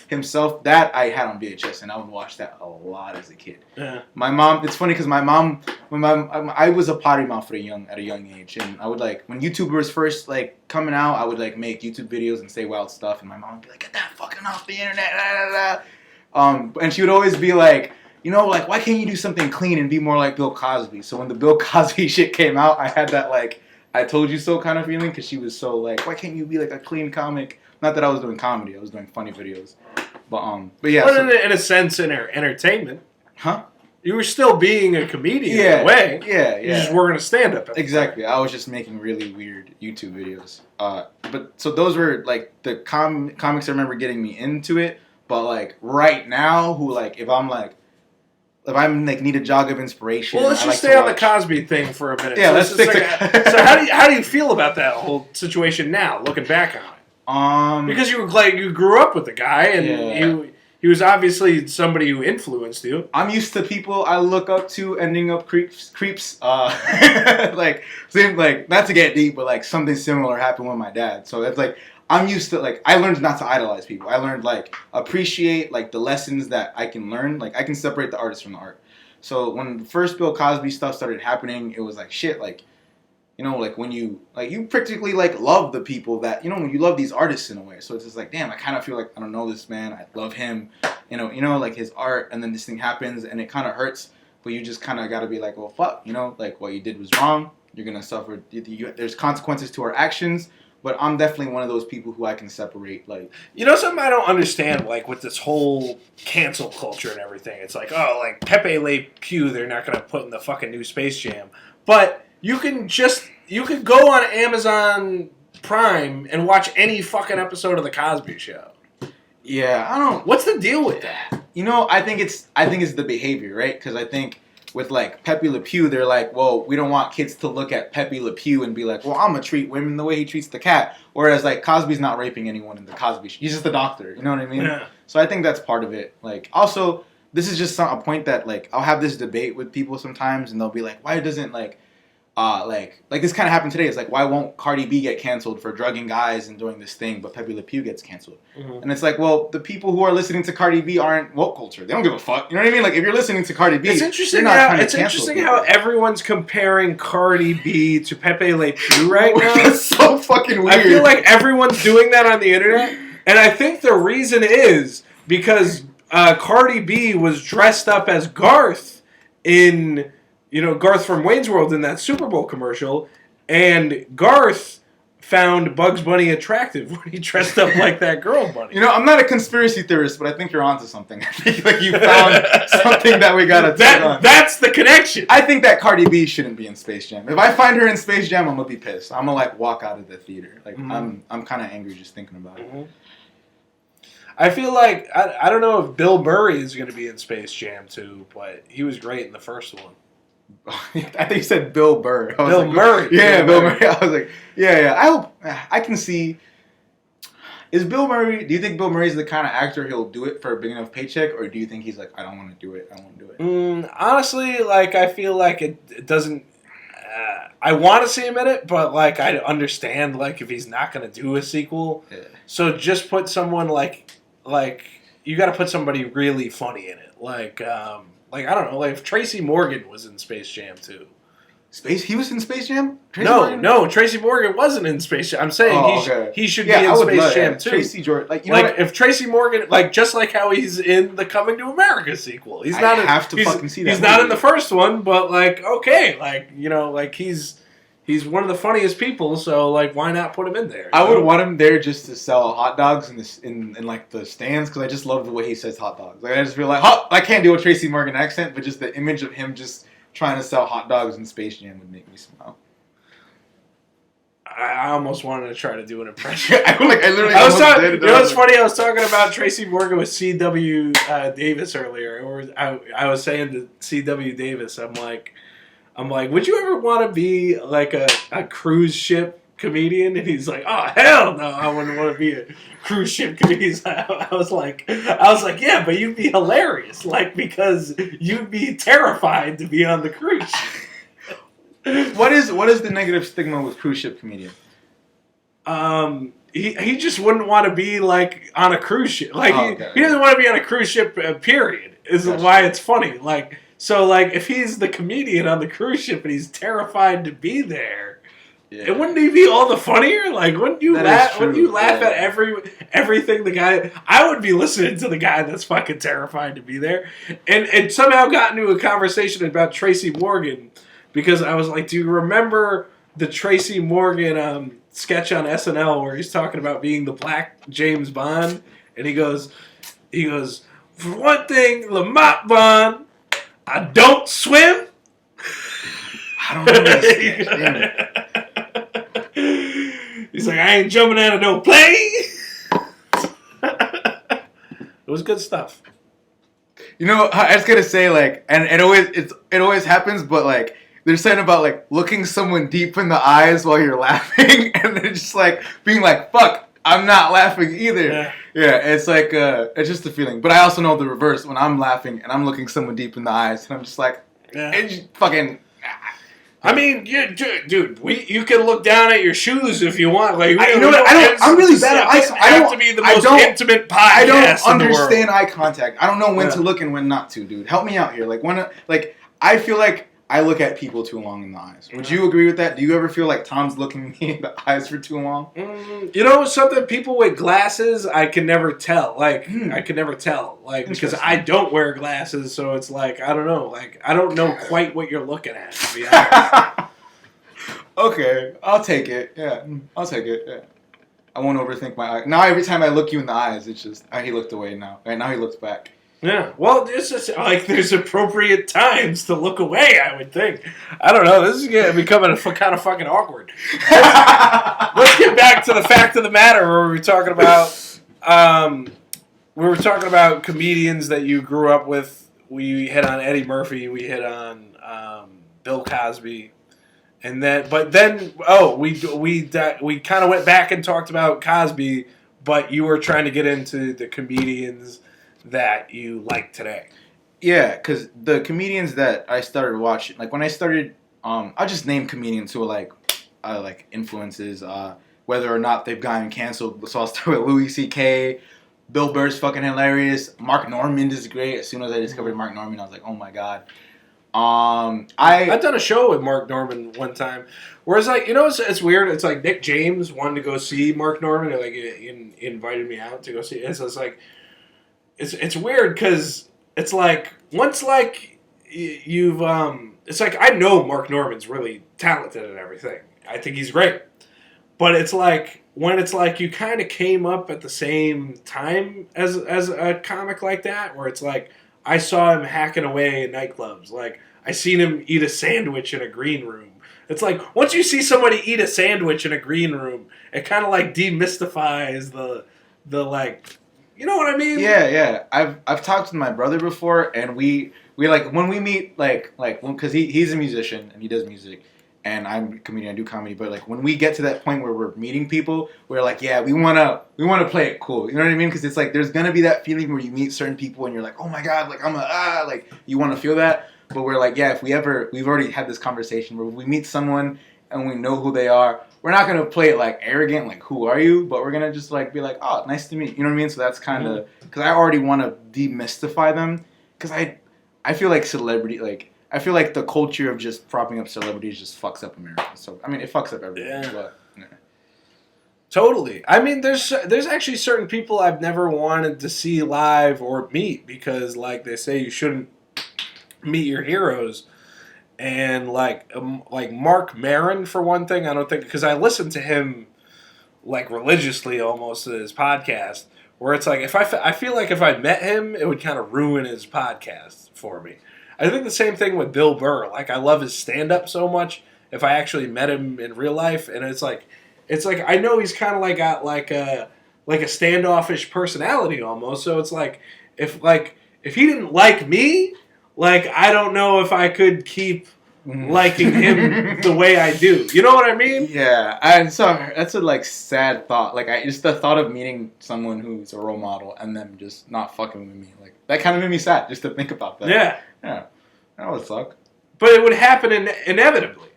Himself. That I had on VHS and I would watch that a lot as a kid. Yeah. My mom. It's funny because my mom. I was a potty mouth at a young age, and I would like when YouTubers first like coming out, I would like make YouTube videos and say wild stuff, and my mom would be like, "Get that fucking off the internet!" And she would always be like, you know, like, why can't you do something clean and be more like Bill Cosby? So when the Bill Cosby shit came out, I had that, like, I told you so kind of feeling, because she was so, like, why can't you be, like, a clean comic? Not that I was doing comedy. I was doing funny videos. But yeah. But in a sense, in entertainment. Huh? You were still being a comedian in a way. Yeah. You just weren't a stand-up. Exactly. I was just making really weird YouTube videos. But so those were, like, the comics I remember getting me into it. But, like, right now, if I'm like need a jog of inspiration. Well, let's just stay on the Cosby thing for a minute. Yeah, so let's stick to. So how do you feel about that whole situation now, looking back on it? Because you grew up with the guy, and he was obviously somebody who influenced you. I'm used to people I look up to ending up creeps. Like not to get deep, but like something similar happened with my dad. So it's like. I'm used to, like, I learned not to idolize people. I learned, like, appreciate, like, the lessons that I can learn. Like, I can separate the artist from the art. So when the first Bill Cosby stuff started happening, it was like, shit, like, you know, like, when you practically, like, love the people that, you know, when you love these artists in a way. So it's just like, damn, I kind of feel like I don't know this man. I love him, you know, like, his art, and then this thing happens, and it kind of hurts. But you just kind of got to be like, well, fuck, you know, like, what you did was wrong. You're going to suffer. There's consequences to our actions. But I'm definitely one of those people who I can separate, like... You know something I don't understand, like, with this whole cancel culture and everything? It's like, oh, like, Pepe Le Pew, they're not going to put in the fucking new Space Jam. But you can go on Amazon Prime and watch any fucking episode of The Cosby Show. Yeah, I don't... What's the deal with that? You know, I think it's the behavior, right? Because I think... With, like, Pepe Le Pew, they're like, well, we don't want kids to look at Pepe Le Pew and be like, well, I'm going to treat women the way he treats the cat. Whereas, like, Cosby's not raping anyone in the Cosby Show. He's just a doctor. You know what I mean? Yeah. So I think that's part of it. Like, also, this is just a point that, like, I'll have this debate with people sometimes, and they'll be like, why doesn't, like, like this kind of happened today. It's like, why won't Cardi B get canceled for drugging guys and doing this thing, but Pepe Le Pew gets canceled? Mm-hmm. And it's like, well, the people who are listening to Cardi B aren't woke culture. They don't give a fuck. You know what I mean? Like, if you're listening to Cardi B, it's interesting. How everyone's comparing Cardi B to Pepe Le Pew right now. That's so fucking weird. I feel like everyone's doing that on the internet, and I think the reason is because Cardi B was dressed up as Garth in. Garth from Wayne's World in that Super Bowl commercial, and Garth found Bugs Bunny attractive when he dressed up like that girl bunny. I'm not a conspiracy theorist, but I think you're onto something. I think like you found something that we gotta take on. That's the connection. I think that Cardi B shouldn't be in Space Jam. If I find her in Space Jam, I'm gonna be pissed. I'm gonna like walk out of the theater. Like I'm kind of angry just thinking about it. I feel like I don't know if Bill Murray is gonna be in Space Jam too, but he was great in the first one. I think you said Bill Burr. Bill Murray. Yeah, Bill Murray. I was like, yeah. I hope I can see. Is Bill Murray? Do you think Bill Murray's the kind of actor he'll do it for a big enough paycheck, or do you think he's like, I don't want to do it. I won't do it. Honestly, like I feel like it doesn't. I want to see him in it, but like I understand like if he's not going to do a sequel, so just put someone like you got to put somebody really funny in it, like I don't know, like if Tracy Morgan was in Space Jam too. He was in Space Jam? No, Tracy Morgan wasn't in Space Jam. I'm saying he should be in Space Jam too. Tracy Jordan, if Tracy Morgan, like just like how he's in the Coming to America sequel, he's not. Fucking see that. He's not in the first one, but like okay, like like he's one of the funniest people, so like why not put him in there? I would want him there just to sell hot dogs in like the stands because I just love the way he says hot dogs. Like I just feel like I can't do a Tracy Morgan accent, but just the image of him just trying to sell hot dogs in Space Jam would make me smile. I almost wanted to try to do an impression. I literally. What's funny? I was talking about Tracy Morgan with C.W. Davis earlier, or I was saying to C.W. Davis, I'm like, would you ever want to be like a cruise ship comedian? And he's like, oh hell no, I wouldn't want to be a cruise ship comedian. I was like, yeah, but you'd be hilarious, like because you'd be terrified to be on the cruise ship. What is the negative stigma with cruise ship comedian? He just wouldn't want to be like on a cruise ship. Like he doesn't want to be on a cruise ship. Period. Is why it's funny. Like. So, like, if he's the comedian on the cruise ship and he's terrified to be there, wouldn't he be all the funnier? Like, wouldn't you laugh? Wouldn't you laugh at everything the guy? I would be listening to the guy that's fucking terrified to be there, and somehow got into a conversation about Tracy Morgan because I was like, do you remember the Tracy Morgan sketch on SNL where he's talking about being the Black James Bond, and he goes, for one thing, Lamont Bond. I don't swim. I don't know that sketch. He's like, I ain't jumping out of no plane. It was good stuff. I was gonna say like, and it always happens, but like, there's something about like looking someone deep in the eyes while you're laughing, and then just like being like, fuck, I'm not laughing either. Yeah, it's like, it's just a feeling. But I also know the reverse. When I'm laughing and I'm looking someone deep in the eyes, and I'm just like, it's just fucking... I mean, dude, you can look down at your shoes if you want. Like, I'm really bad at I have to be the most intimate podcast I don't understand in the world. Eye contact. I don't know when to look and when not to, dude. Help me out here. I feel like I look at people too long in the eyes. Would you agree with that? Do you ever feel like Tom's looking me in the eyes for too long? Something, people with glasses, I can never tell. I can never tell. Like, because I don't wear glasses, so it's like, I don't know. Like, I don't know quite what you're looking at, to be honest. Okay, I'll take it. Yeah, I'll take it. Yeah. I won't overthink my eye. Now every time I look you in the eyes, it's just, he looked away now. Right now he looks back. Yeah, well, it's just like there's appropriate times to look away, I would think. I don't know. This is becoming kind of fucking awkward. Let's get back to the fact of the matter where we were talking about comedians that you grew up with. We hit on Eddie Murphy. We hit on Bill Cosby. And then we kind of went back and talked about Cosby, but you were trying to get into the comedians that you like today. Yeah, because the comedians that I started watching, like when I started I'll just name comedians who are like influences, whether or not they've gotten canceled. So I'll start with Louis C.K. Bill Burr's fucking hilarious. Mark Normand is great. As soon as I discovered Mark Normand, I was like, oh my god. I've done a show with Mark Normand one time, where it's like, it's weird. It's like Nick James wanted to go see Mark Normand, and like he invited me out to go see. So it's like, it's weird because it's like once like you've it's like I know Mark Normand's really talented and everything. I think he's great, but it's like when it's like you kind of came up at the same time as a comic like that, where it's like I saw him hacking away in nightclubs, like. I seen him eat a sandwich in a green room. It's like, once you see somebody eat a sandwich in a green room, it kind of like demystifies the like, you know what I mean? Yeah. I've talked to my brother before, and we like, when we meet, because he's a musician, and he does music, and I'm a comedian, I do comedy, but like, when we get to that point where we're meeting people, we're like, yeah, we want to play it cool. You know what I mean? Because it's like, there's going to be that feeling where you meet certain people, and you're like, oh my God, like, like, you want to feel that. But we're like, yeah, we've already had this conversation where if we meet someone and we know who they are, we're not going to play it like arrogant, like, who are you? But we're going to just like be like, oh, nice to meet you. You know what I mean? So that's kind of, because I already want to demystify them. Because I feel like I feel like the culture of just propping up celebrities just fucks up America. So, I mean, it fucks up everything. Yeah. But, yeah. Totally. I mean, there's actually certain people I've never wanted to see live or meet because, like, they say you shouldn't meet your heroes, and like Mark Maron, for one thing, I don't think, because I listen to him like religiously almost, his podcast, where it's like, I feel like if I met him, it would kind of ruin his podcast for me. I think the same thing with Bill Burr. Like, I love his stand-up so much. If I actually met him in real life, and it's like I know he's kind of like got like a standoffish personality almost. So it's like if he didn't like me, like, I don't know if I could keep liking him the way I do. You know what I mean? Yeah. So that's a, like, sad thought. Like, just the thought of meeting someone who's a role model and them just not fucking with me. Like, that kind of made me sad just to think about that. Yeah. Yeah. That would suck. But it would happen inevitably.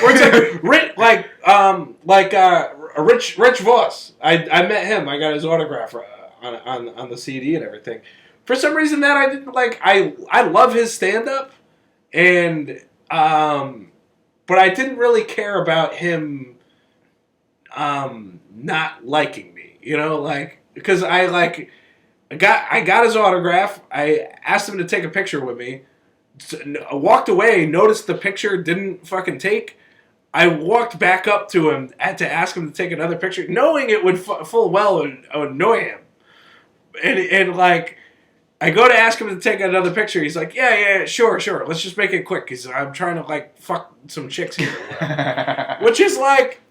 Or it's like, Rich Voss. I met him. I got his autograph on the CD and everything. For some reason that I didn't like. I love his stand up, and but I didn't really care about him not liking me. You know, like, because I got his autograph. I asked him to take a picture with me. I walked away, noticed the picture didn't fucking take. I walked back up to him to ask him to take another picture, knowing it would full well annoy him, and like. I go to ask him to take another picture. He's like, yeah, sure. Let's just make it quick because I'm trying to, like, fuck some chicks here. Which is like,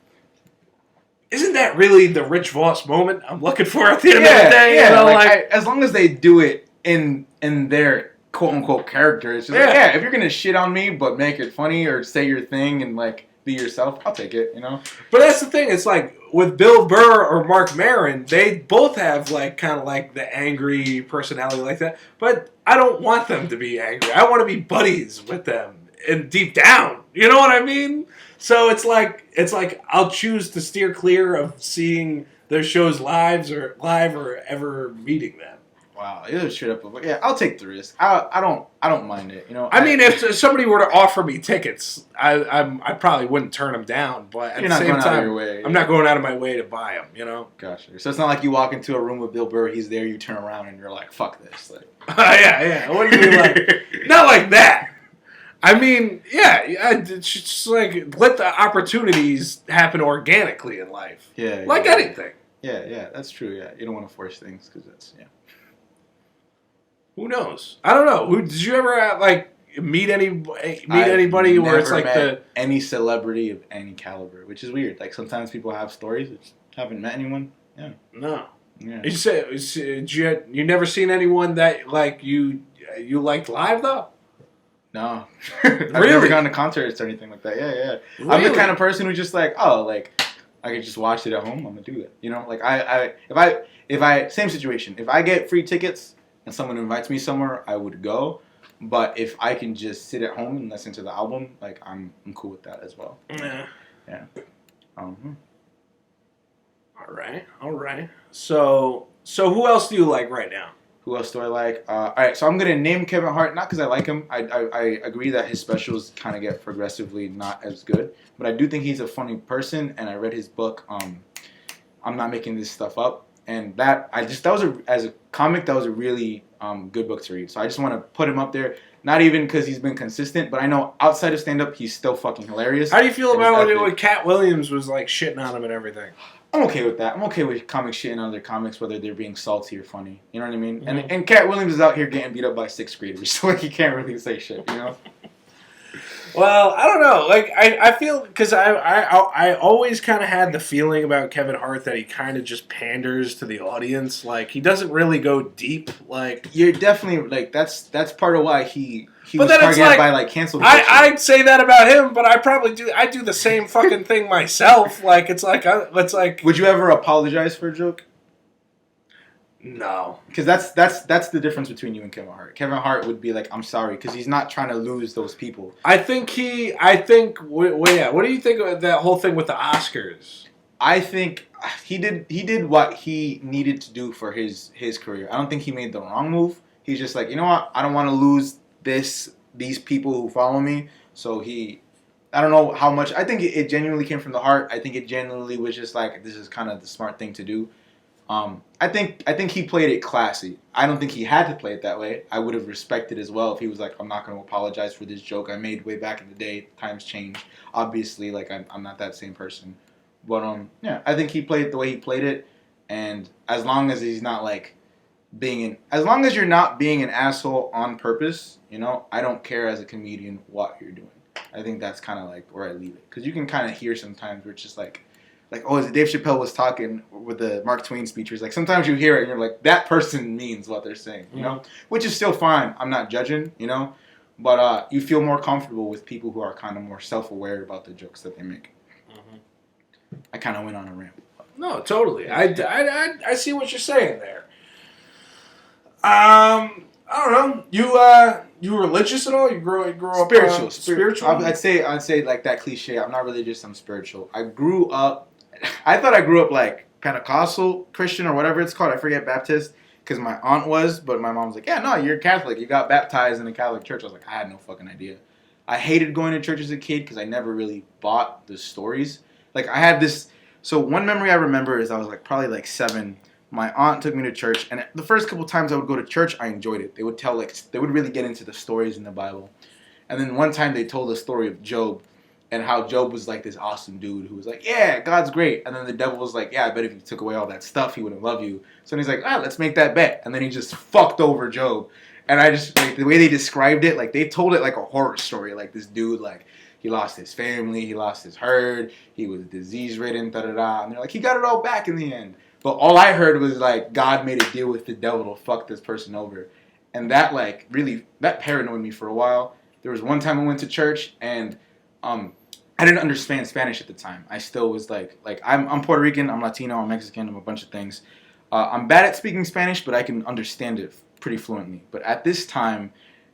isn't that really the Rich Voss moment I'm looking for at the end of the day? Yeah, you know, as long as they do it in their quote-unquote character, it's just if you're going to shit on me but make it funny or say your thing and, like, be yourself, I'll take it, you know? But that's the thing. It's like, with Bill Burr or Mark Maron, they both have, like, kind of like the angry personality like that. But I don't want them to be angry. I want to be buddies with them and deep down. You know what I mean? So it's like I'll choose to steer clear of seeing their shows live or ever meeting them. Wow, it was straight up. Yeah, I'll take the risk. I don't mind it. You know. I mean, if somebody were to offer me tickets, I probably wouldn't turn them down. But at the same time, I'm not going out of my way to buy them. You know. Gotcha. So it's not like you walk into a room with Bill Burr, he's there, you turn around and you're like, "Fuck this!" Like, yeah. What do you mean, like? Not like that. I mean, it's just like let the opportunities happen organically in life. Yeah. Like anything. Yeah, that's true. Yeah, you don't want to force things because that's Who knows? I don't know. Did you ever meet anybody where it's like any celebrity of any caliber, which is weird. Like sometimes people have stories, but haven't met anyone. Yeah. No. Yeah. You say you never seen anyone that like you liked live though? No. Really? I've never gone to concerts or anything like that. Yeah. Really? I'm the kind of person who just like, I could just watch it at home. I'm gonna do it. You know, like if I same situation. If I get free tickets and someone invites me somewhere, I would go. But if I can just sit at home and listen to the album, like I'm cool with that as well. Yeah. Yeah. All right. So who else do you like right now? Who else do I like? All right, so I'm gonna name Kevin Hart, not because I like him. I agree that his specials kind of get progressively not as good, but I do think he's a funny person, and I read his book. I'm not making this stuff up, and as a comic, that was a really good book to read. So I just want to put him up there. Not even because he's been consistent, but I know outside of stand-up, he's still fucking hilarious. How do you feel about when Cat Williams was like shitting on him and everything? I'm okay with that. I'm okay with comics shitting on other comics, whether they're being salty or funny. You know what I mean? Mm-hmm. And Cat Williams is out here getting beat up by 6th graders, so like he can't really say shit, you know? Well, I don't know. Like I feel because I always kind of had the feeling about Kevin Hart that he kind of just panders to the audience. Like he doesn't really go deep. Like you're definitely like that's part of why he but was then targeted it's like, by like cancel culture. I'd say that about him, but I do the same fucking thing myself. Like it's like Would you ever apologize for a joke? No, because that's the difference between you and Kevin Hart. Kevin Hart would be like, "I'm sorry," because he's not trying to lose those people. What do you think of that whole thing with the Oscars? I think he did what he needed to do for his career. I don't think he made the wrong move. He's just like, you know what? I don't want to lose these people who follow me. So I don't know how much. I think it genuinely came from the heart. I think it genuinely was just like, this is kind of the smart thing to do. I think he played it classy. I don't think he had to play it that way. I would have respected as well if he was like, I'm not going to apologize for this joke I made way back in the day. Times change. Obviously, like I'm not that same person. But yeah, I think he played it the way he played it, and as long as he's not like as long as you're not being an asshole on purpose, you know, I don't care as a comedian what you're doing. I think that's kind of like where I leave it, because you can kind of hear sometimes where it's just like, oh, is it Dave Chappelle was talking with the Mark Twain speech? Where it's like sometimes you hear it and you're like, that person means what they're saying, you know, which is still fine. I'm not judging, you know, but you feel more comfortable with people who are kind of more self-aware about the jokes that they make. I kind of went on a rant. No, totally. I see what you're saying there. I don't know. You religious at all? You grew up spiritual. I'd say like that cliche. I'm not religious. I'm spiritual. I thought I grew up like Pentecostal Christian or whatever it's called. I forget, Baptist, because my aunt was, but my mom was like, yeah, no, you're Catholic. You got baptized in a Catholic church. I was like, I had no fucking idea. I hated going to church as a kid because I never really bought the stories. Like I had this. So one memory I remember is I was like probably like 7. My aunt took me to church, and the first couple times I would go to church, I enjoyed it. They would really get into the stories in the Bible. And then one time they told the story of Job, and how Job was like this awesome dude who was like, yeah, God's great. And then the devil was like, yeah, I bet if you took away all that stuff, he wouldn't love you. So he's like, let's make that bet. And then he just fucked over Job. And I just, like, the way they described it, like, they told it like a horror story. Like, this dude, like, he lost his family, he lost his herd, he was disease-ridden, da-da-da. And they're like, he got it all back in the end. But all I heard was, like, God made a deal with the devil to fuck this person over. And that, like, really, that paranoid me for a while. There was one time I went to church, and I didn't understand Spanish at the time. I still was, like I'm Puerto Rican, I'm Latino, I'm Mexican, I'm a bunch of things. I'm bad at speaking Spanish, but I can understand it pretty fluently. But at this time,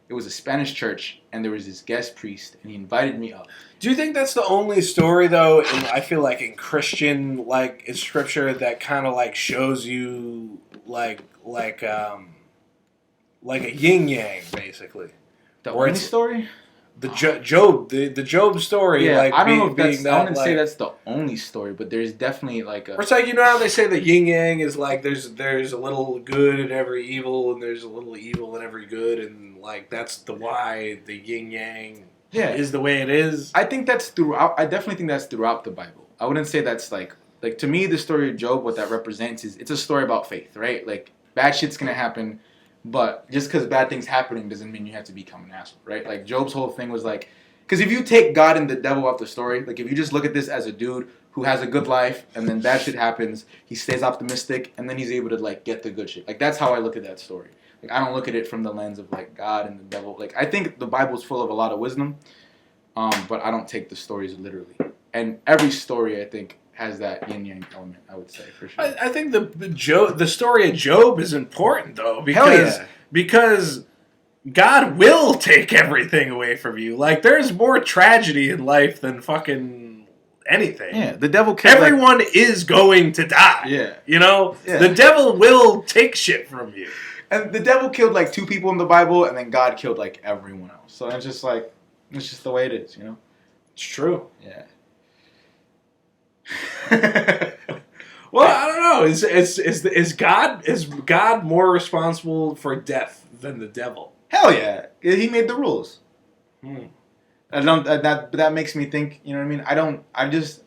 it was a Spanish church, and there was this guest priest, and he invited me up. Do you think that's the only story, though, I feel like in Christian, like, in Scripture, that kind of, like, shows you, like a yin-yang, basically? The only story? The Job, the Job story. Yeah, like, I don't know if that's, I wouldn't say that's the only story, but there's definitely, like, a... It's like, you know how they say the yin-yang is, like, there's a little good in every evil, and there's a little evil in every good, and, like, that's why the yin-yang is the way it is. I think that's throughout. I definitely think that's throughout the Bible. I wouldn't say that's like to me, the story of Job, what that represents is it's a story about faith, right? Like, bad shit's gonna happen, but just because bad things happening doesn't mean you have to become an asshole, right? Like, Job's whole thing was like, because if you take God and the devil out the story, like, if you just look at this as a dude who has a good life and then bad shit happens, he stays optimistic and then he's able to, like, get the good shit. Like, that's how I look at that story. Like, I don't look at it from the lens of, like, God and the devil. Like, I think the Bible's full of a lot of wisdom, but I don't take the stories literally. And every story, I think, has that yin-yang element, I would say, for sure. I think the story of Job is important, though, because God will take everything away from you. Like, there's more tragedy in life than fucking anything. Yeah, the devil killed Everyone is going to die. Yeah. You know? Yeah. The devil will take shit from you. And the devil killed like 2 people in the Bible, and then God killed like everyone else. So it's just like, it's just the way it is, you know? It's true. Yeah. Well, I don't know. Is God more responsible for death than the devil? Hell yeah. He made the rules. Hmm. That makes me think, you know what I mean?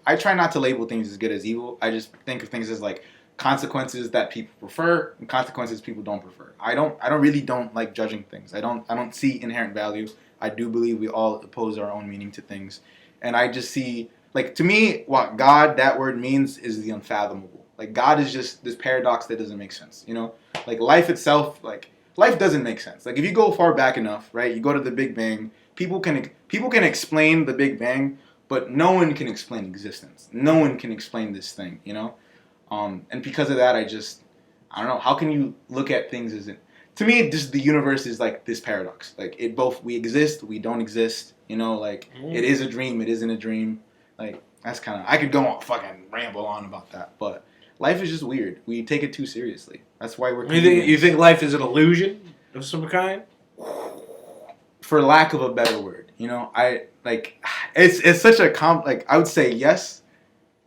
I try not to label things as good as evil. I just think of things as like consequences that people prefer and consequences people don't prefer. I really don't like judging things. I don't see inherent value. I do believe we all oppose our own meaning to things. And I just see, like, to me, what God, that word means is the unfathomable. Like, God is just this paradox that doesn't make sense, you know? Like, life itself, like, life doesn't make sense. Like, if you go far back enough, right, you go to the Big Bang, people can explain the Big Bang, but no one can explain existence. No one can explain this thing, you know? And because of that, I don't know, how can you look at things as to me, just the universe is like this paradox. Like, we exist, we don't exist, you know, like, it is a dream, it isn't a dream. Like, that's kind of, I could go on fucking ramble on about that, but life is just weird. We take it too seriously. That's why we're You think life is an illusion of some kind? For lack of a better word, you know, it's such a like, I would say yes.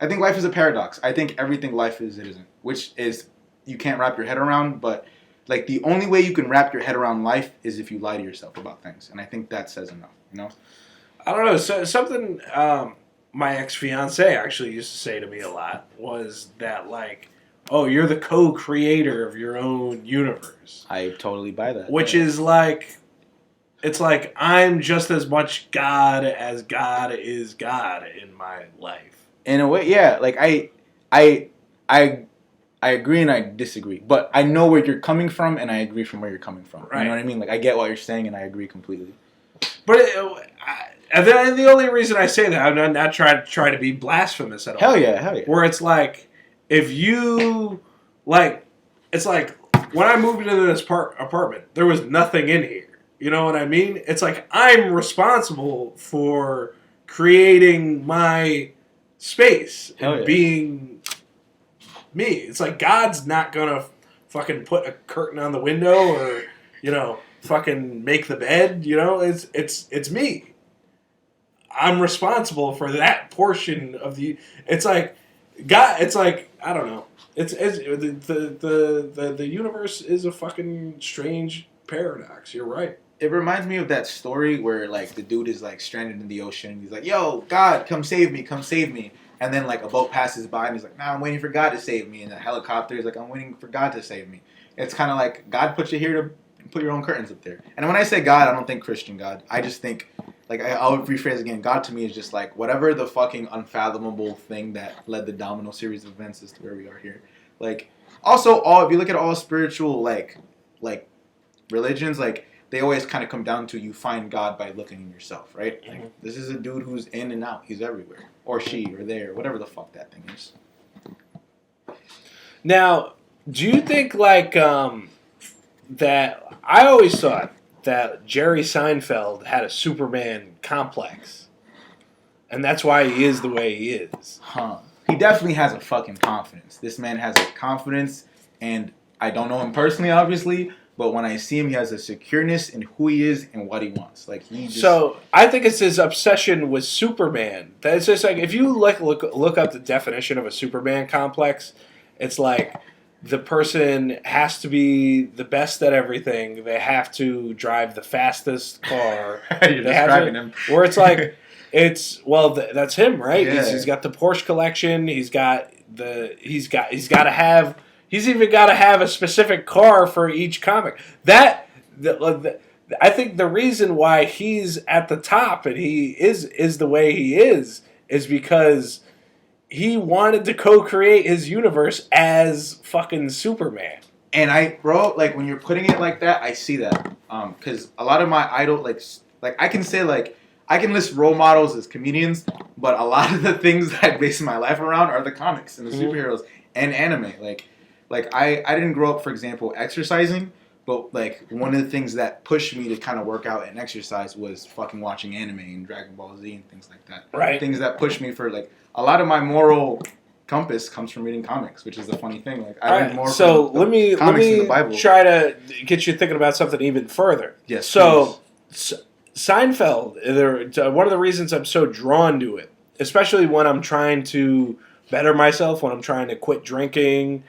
I think life is a paradox. I think everything life is, it isn't, which is, you can't wrap your head around, but like, the only way you can wrap your head around life is if you lie to yourself about things, and I think that says enough, you know? I don't know. So, something my ex-fiance actually used to say to me a lot was that, like, oh, you're the co-creator of your own universe. I totally buy that. Which is like, it's like, I'm just as much God as God is God in my life. In a way, yeah. Like, I agree and I disagree, but I know where you're coming from, and I agree from where you're coming from. Right. You know what I mean? Like, I get what you're saying, and I agree completely. But and the only reason I say that, I'm not trying to be blasphemous at all. Hell yeah, hell yeah. Where it's like, if you, like, it's like, when I moved into this apartment, there was nothing in here. You know what I mean? It's like, I'm responsible for creating my space and being me. It's like, God's not gonna fucking put a curtain on the window or, you know, fucking make the bed. You know, it's me. I'm responsible for that portion of the. It's like God. It's like, I don't know. It's the universe is a fucking strange paradox. You're right. It reminds me of that story where, like, the dude is, like, stranded in the ocean. He's like, yo, God, come save me, come save me. And then, like, a boat passes by, and he's like, nah, I'm waiting for God to save me. And a helicopter is like, I'm waiting for God to save me. It's kind of like, God put you here to put your own curtains up there. And when I say God, I don't think Christian God. I just think, like, I'll rephrase again. God to me is just, like, whatever the fucking unfathomable thing that led the domino series of events as to where we are here. Like, also, if you look at all spiritual, like religions, like, they always kind of come down to, you find God by looking in yourself, right? Mm-hmm. Like, this is a dude who's in and out. He's everywhere. Or she, or there, whatever the fuck that thing is. Now, do you think, like, that... I always thought that Jerry Seinfeld had a Superman complex. And that's why he is the way he is. Huh. He definitely has a fucking confidence. This man has a confidence, and I don't know him personally, obviously, but when I see him, he has a secureness in who he is and what he wants. Like, he just... So, I think it's his obsession with Superman. That's just like, if you like look up the definition of a Superman complex, it's like, the person has to be the best at everything. They have to drive the fastest car. You're describing him. Where it's like, that's him, right? Yeah. He's got the Porsche collection. He's even got to have a specific car for each comic. I think the reason why he's at the top and he is the way he is because he wanted to co-create his universe as fucking Superman. And like, when you're putting it like that, I see that. Because a lot of my idol, like I can say, like, I can list role models as comedians, but a lot of the things that I base my life around are the comics and the superheroes and anime. Like I didn't grow up, for example, exercising, But like one of the things that pushed me to kind of work out and exercise was fucking watching anime and Dragon Ball Z and things like that. Right. Things that pushed me for like a lot of my moral compass comes from reading comics, which is the funny thing. Like I learned more so from the let comics than the me Bible. try to get you thinking about something even further. Yes. So Seinfeld, one of the reasons I'm so drawn to it, especially when I'm trying to better myself, when I'm trying to quit drinking,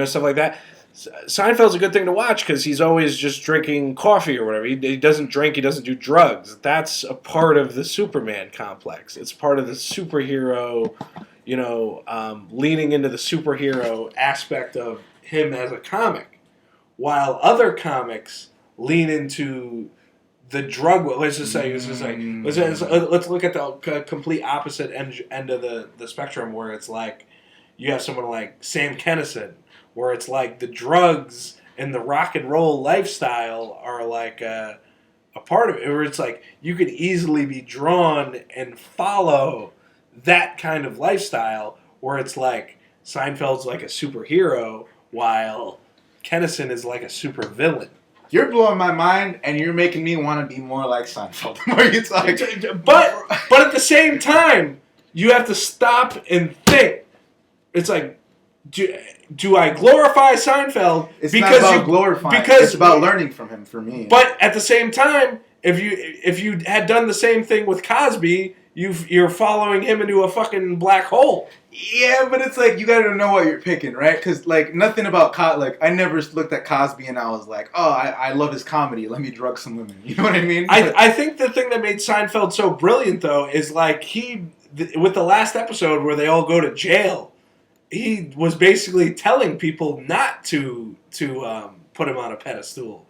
stuff like that. Seinfeld's a good thing to watch because he's always just drinking coffee or whatever. He doesn't drink. He doesn't do drugs. That's a part of the Superman complex. It's part of the superhero, leaning into the superhero aspect of him as a comic, while other comics lean into the drug. Let's look at the complete opposite end of the spectrum, where it's like you have someone like Sam Kinison, where it's like the drugs and the rock and roll lifestyle are like a part of it, where it's like you could easily be drawn and follow that kind of lifestyle, where it's like Seinfeld's like a superhero while Kennison is like a super villain. You're blowing my mind, and you're making me want to be more like Seinfeld. But at the same time, you have to stop and think. It's like, do I glorify Seinfeld? It's not about glorifying. It's about learning from him. For me, but at the same time, if you had done the same thing with Cosby, you're following him into a fucking black hole. Yeah, but it's like you gotta know what you're picking, right? Because like nothing about I never looked at Cosby and I was like, oh, I love his comedy. Let me drug some women. You know what I mean? I think the thing that made Seinfeld so brilliant though is like with the last episode where they all go to jail. He was basically telling people not to put him on a pedestal.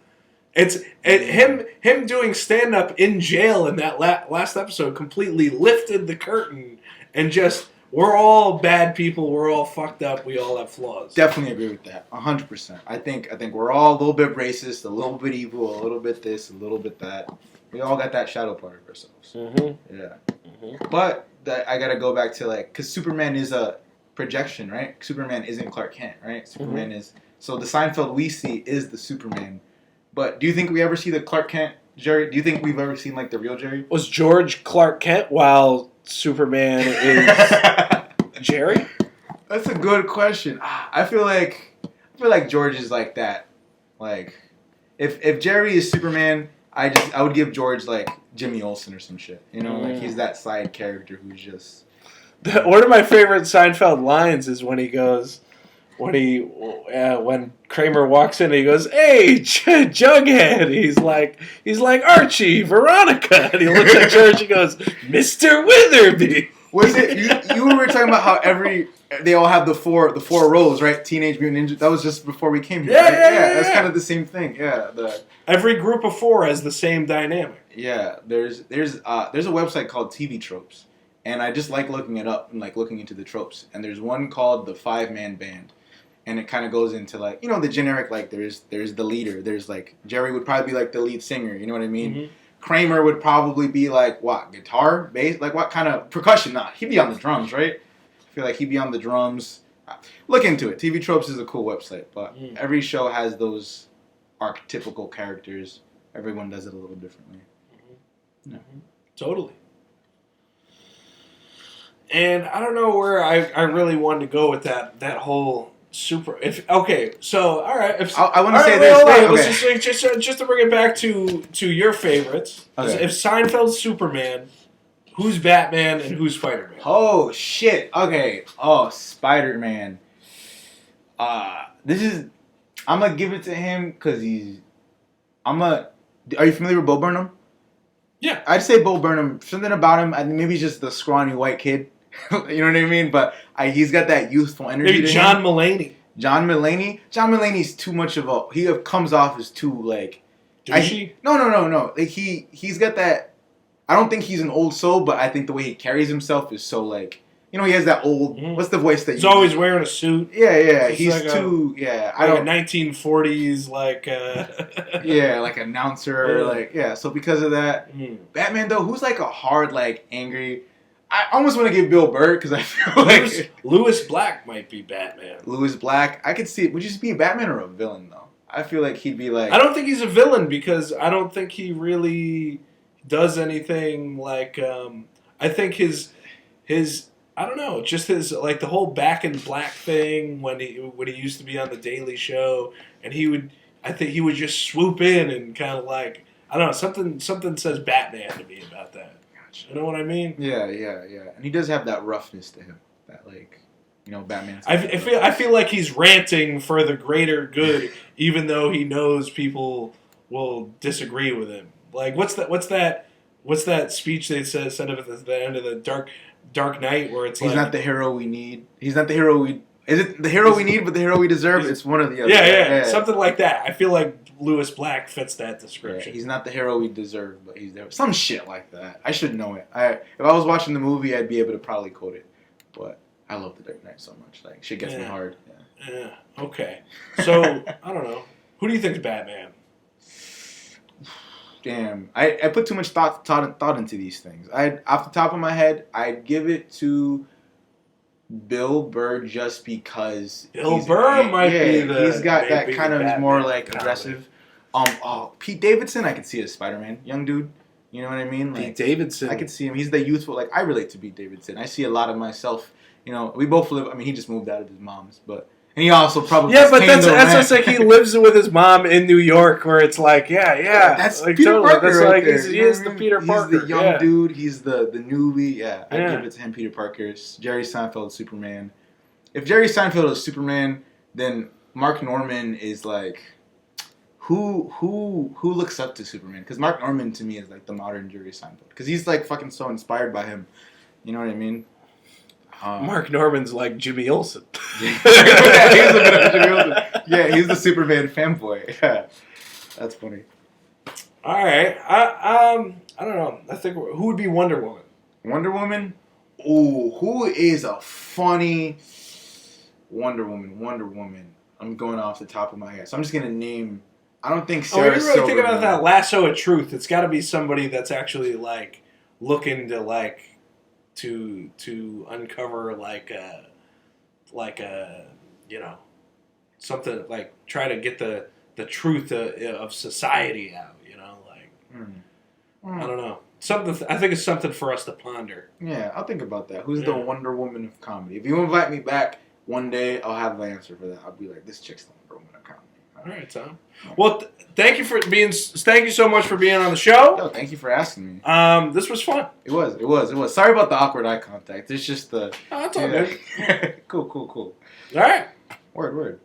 Him doing stand up in jail in that last episode completely lifted the curtain and just we're all bad people. We're all fucked up. We all have flaws. Definitely agree with that. 100%. I think we're all a little bit racist, a little bit evil, a little bit this, a little bit that. We all got that shadow part of ourselves. Mm-hmm. Yeah. Mm-hmm. But I gotta go back to because Superman is a projection, right? Superman isn't Clark Kent, right? Superman is... So the Seinfeld we see is the Superman. But do you think we ever see the Clark Kent Jerry? Do you think we've ever seen the real Jerry? Was George Clark Kent while Superman is Jerry? That's a good question. I feel like George is like that. Like if Jerry is Superman, I would give George Jimmy Olsen or some shit. He's that side character who's just... One of my favorite Seinfeld lines is when he goes, when Kramer walks in, he goes, "Hey, Jughead." He's like Archie, Veronica, and he looks at George and goes, "Mr. Witherby." Was it you were talking about how they all have the four roles, right? Teenage Mutant Ninja. That was just before we came here. Yeah, right? yeah. That's kind of the same thing. Yeah, every group of four has the same dynamic. Yeah, there's a website called TV Tropes. And I just like looking it up and looking into the tropes. And there's one called the 5-Man Band. And it kind of goes into the generic, there's the leader. There's Jerry would probably be the lead singer, you know what I mean? Mm-hmm. Kramer would probably be what, guitar, bass? What kind of percussion? Nah, he'd be on the drums, right? I feel like he'd be on the drums. Look into it. TV Tropes is a cool website. But every show has those archetypical characters. Everyone does it a little differently. Mm-hmm. Yeah. Totally. And I don't know where I really wanted to go with that whole super. All right. I want to say this. Okay. Just to bring it back to your favorites. Okay. If Seinfeld's Superman, who's Batman and who's Spider-Man? Oh shit. Okay. Oh, Spider-Man. I'm gonna give it to him because are you familiar with Bo Burnham? Yeah. I'd say Bo Burnham. Something about him. Maybe he's just the scrawny white kid. You know what I mean? But he's got that youthful energy. Maybe John Mulaney. John Mulaney's too much of a... He comes off as too, douchey? No. He's got that... I don't think he's an old soul, but I think the way he carries himself is so, he has that old... Mm-hmm. What's the voice that he's always wearing a suit. Yeah. He's too... I don't... 1940s, yeah, announcer, Yeah. So because of that... Batman, though, who's, a hard, angry... I almost want to give Bill Burr because I feel Louis Black might be Batman. Louis Black, I could see it. Would you just be a Batman or a villain though? I feel like he'd be like. I don't think he's a villain because I don't think he really does anything like. I think his I don't know, just his like the whole Back in Black thing when he used to be on the Daily Show, and I think he would just swoop in and kind of like I don't know something says Batman to me about that. Gotcha. You know what I mean? Yeah, and he does have that roughness to him, that like Batman. I feel like he's ranting for the greater good, even though he knows people will disagree with him. Like what's that speech they said at the end of the Dark Knight where it's he's not the hero we need. He's not the hero we. Is it the hero we need, but the hero we deserve? It's one or the other. Yeah, something like that. I feel like Lewis Black fits that description. Yeah, he's not the hero we deserve, but he's there. Some shit like that. I should know it. If I was watching the movie, I'd be able to probably quote it. But I love the Dark Knight so much. Like shit gets me hard. Yeah. Okay. So I don't know. Who do you think's Batman? Damn, I put too much thought into these things. Off the top of my head, I'd give it to Bill Burr just because Bill Burr might be the. He's got that kind of Batman more like comedy. aggressive. Pete Davidson, I could see as Spider-Man, young dude. You know what I mean? Like, Pete Davidson. I could see him. He's the youthful. Like I relate to Pete Davidson. I see a lot of myself. We both live. I mean, he just moved out of his mom's, but. And he also probably but that's like he lives with his mom in New York, where it's like that's like, Peter totally. Parker That's right like there. he is the Peter Parker. He's the young dude. He's the newbie. Yeah, I Yeah. give it to him. Peter Parker. Jerry Seinfeld, Superman. If Jerry Seinfeld is Superman, then Mark Norman is like who looks up to Superman? Because Mark Norman to me is like the modern Jerry Seinfeld. Because he's like fucking so inspired by him. You know what I mean? Mark Norman's like Jimmy Olsen. Yeah, he's a bit of Jimmy Olsen. Yeah, he's the Superman fanboy. Yeah, that's funny. All right, I don't know. I think who would be Wonder Woman? Wonder Woman? Ooh, who is a funny Wonder Woman? I'm going off the top of my head. So I'm just going to name... I don't think Sarah you're really thinking Silverman. about that lasso of truth. It's got to be somebody that's actually like looking to like to uncover like a something like try to get the truth of society out. I don't know. Something. I think it's something for us to ponder. Yeah, I'll think about that. Who's the Wonder Woman of comedy? If you invite me back one day, I'll have the answer for that. I'll be like, this chick's the Wonder Woman of comedy. All right, Tom. Well, thank you so much for being on the show. Yo, thank you for asking me. This was fun. It was. Sorry about the awkward eye contact. It's just the... Oh, that's all good. Cool. All right. Word.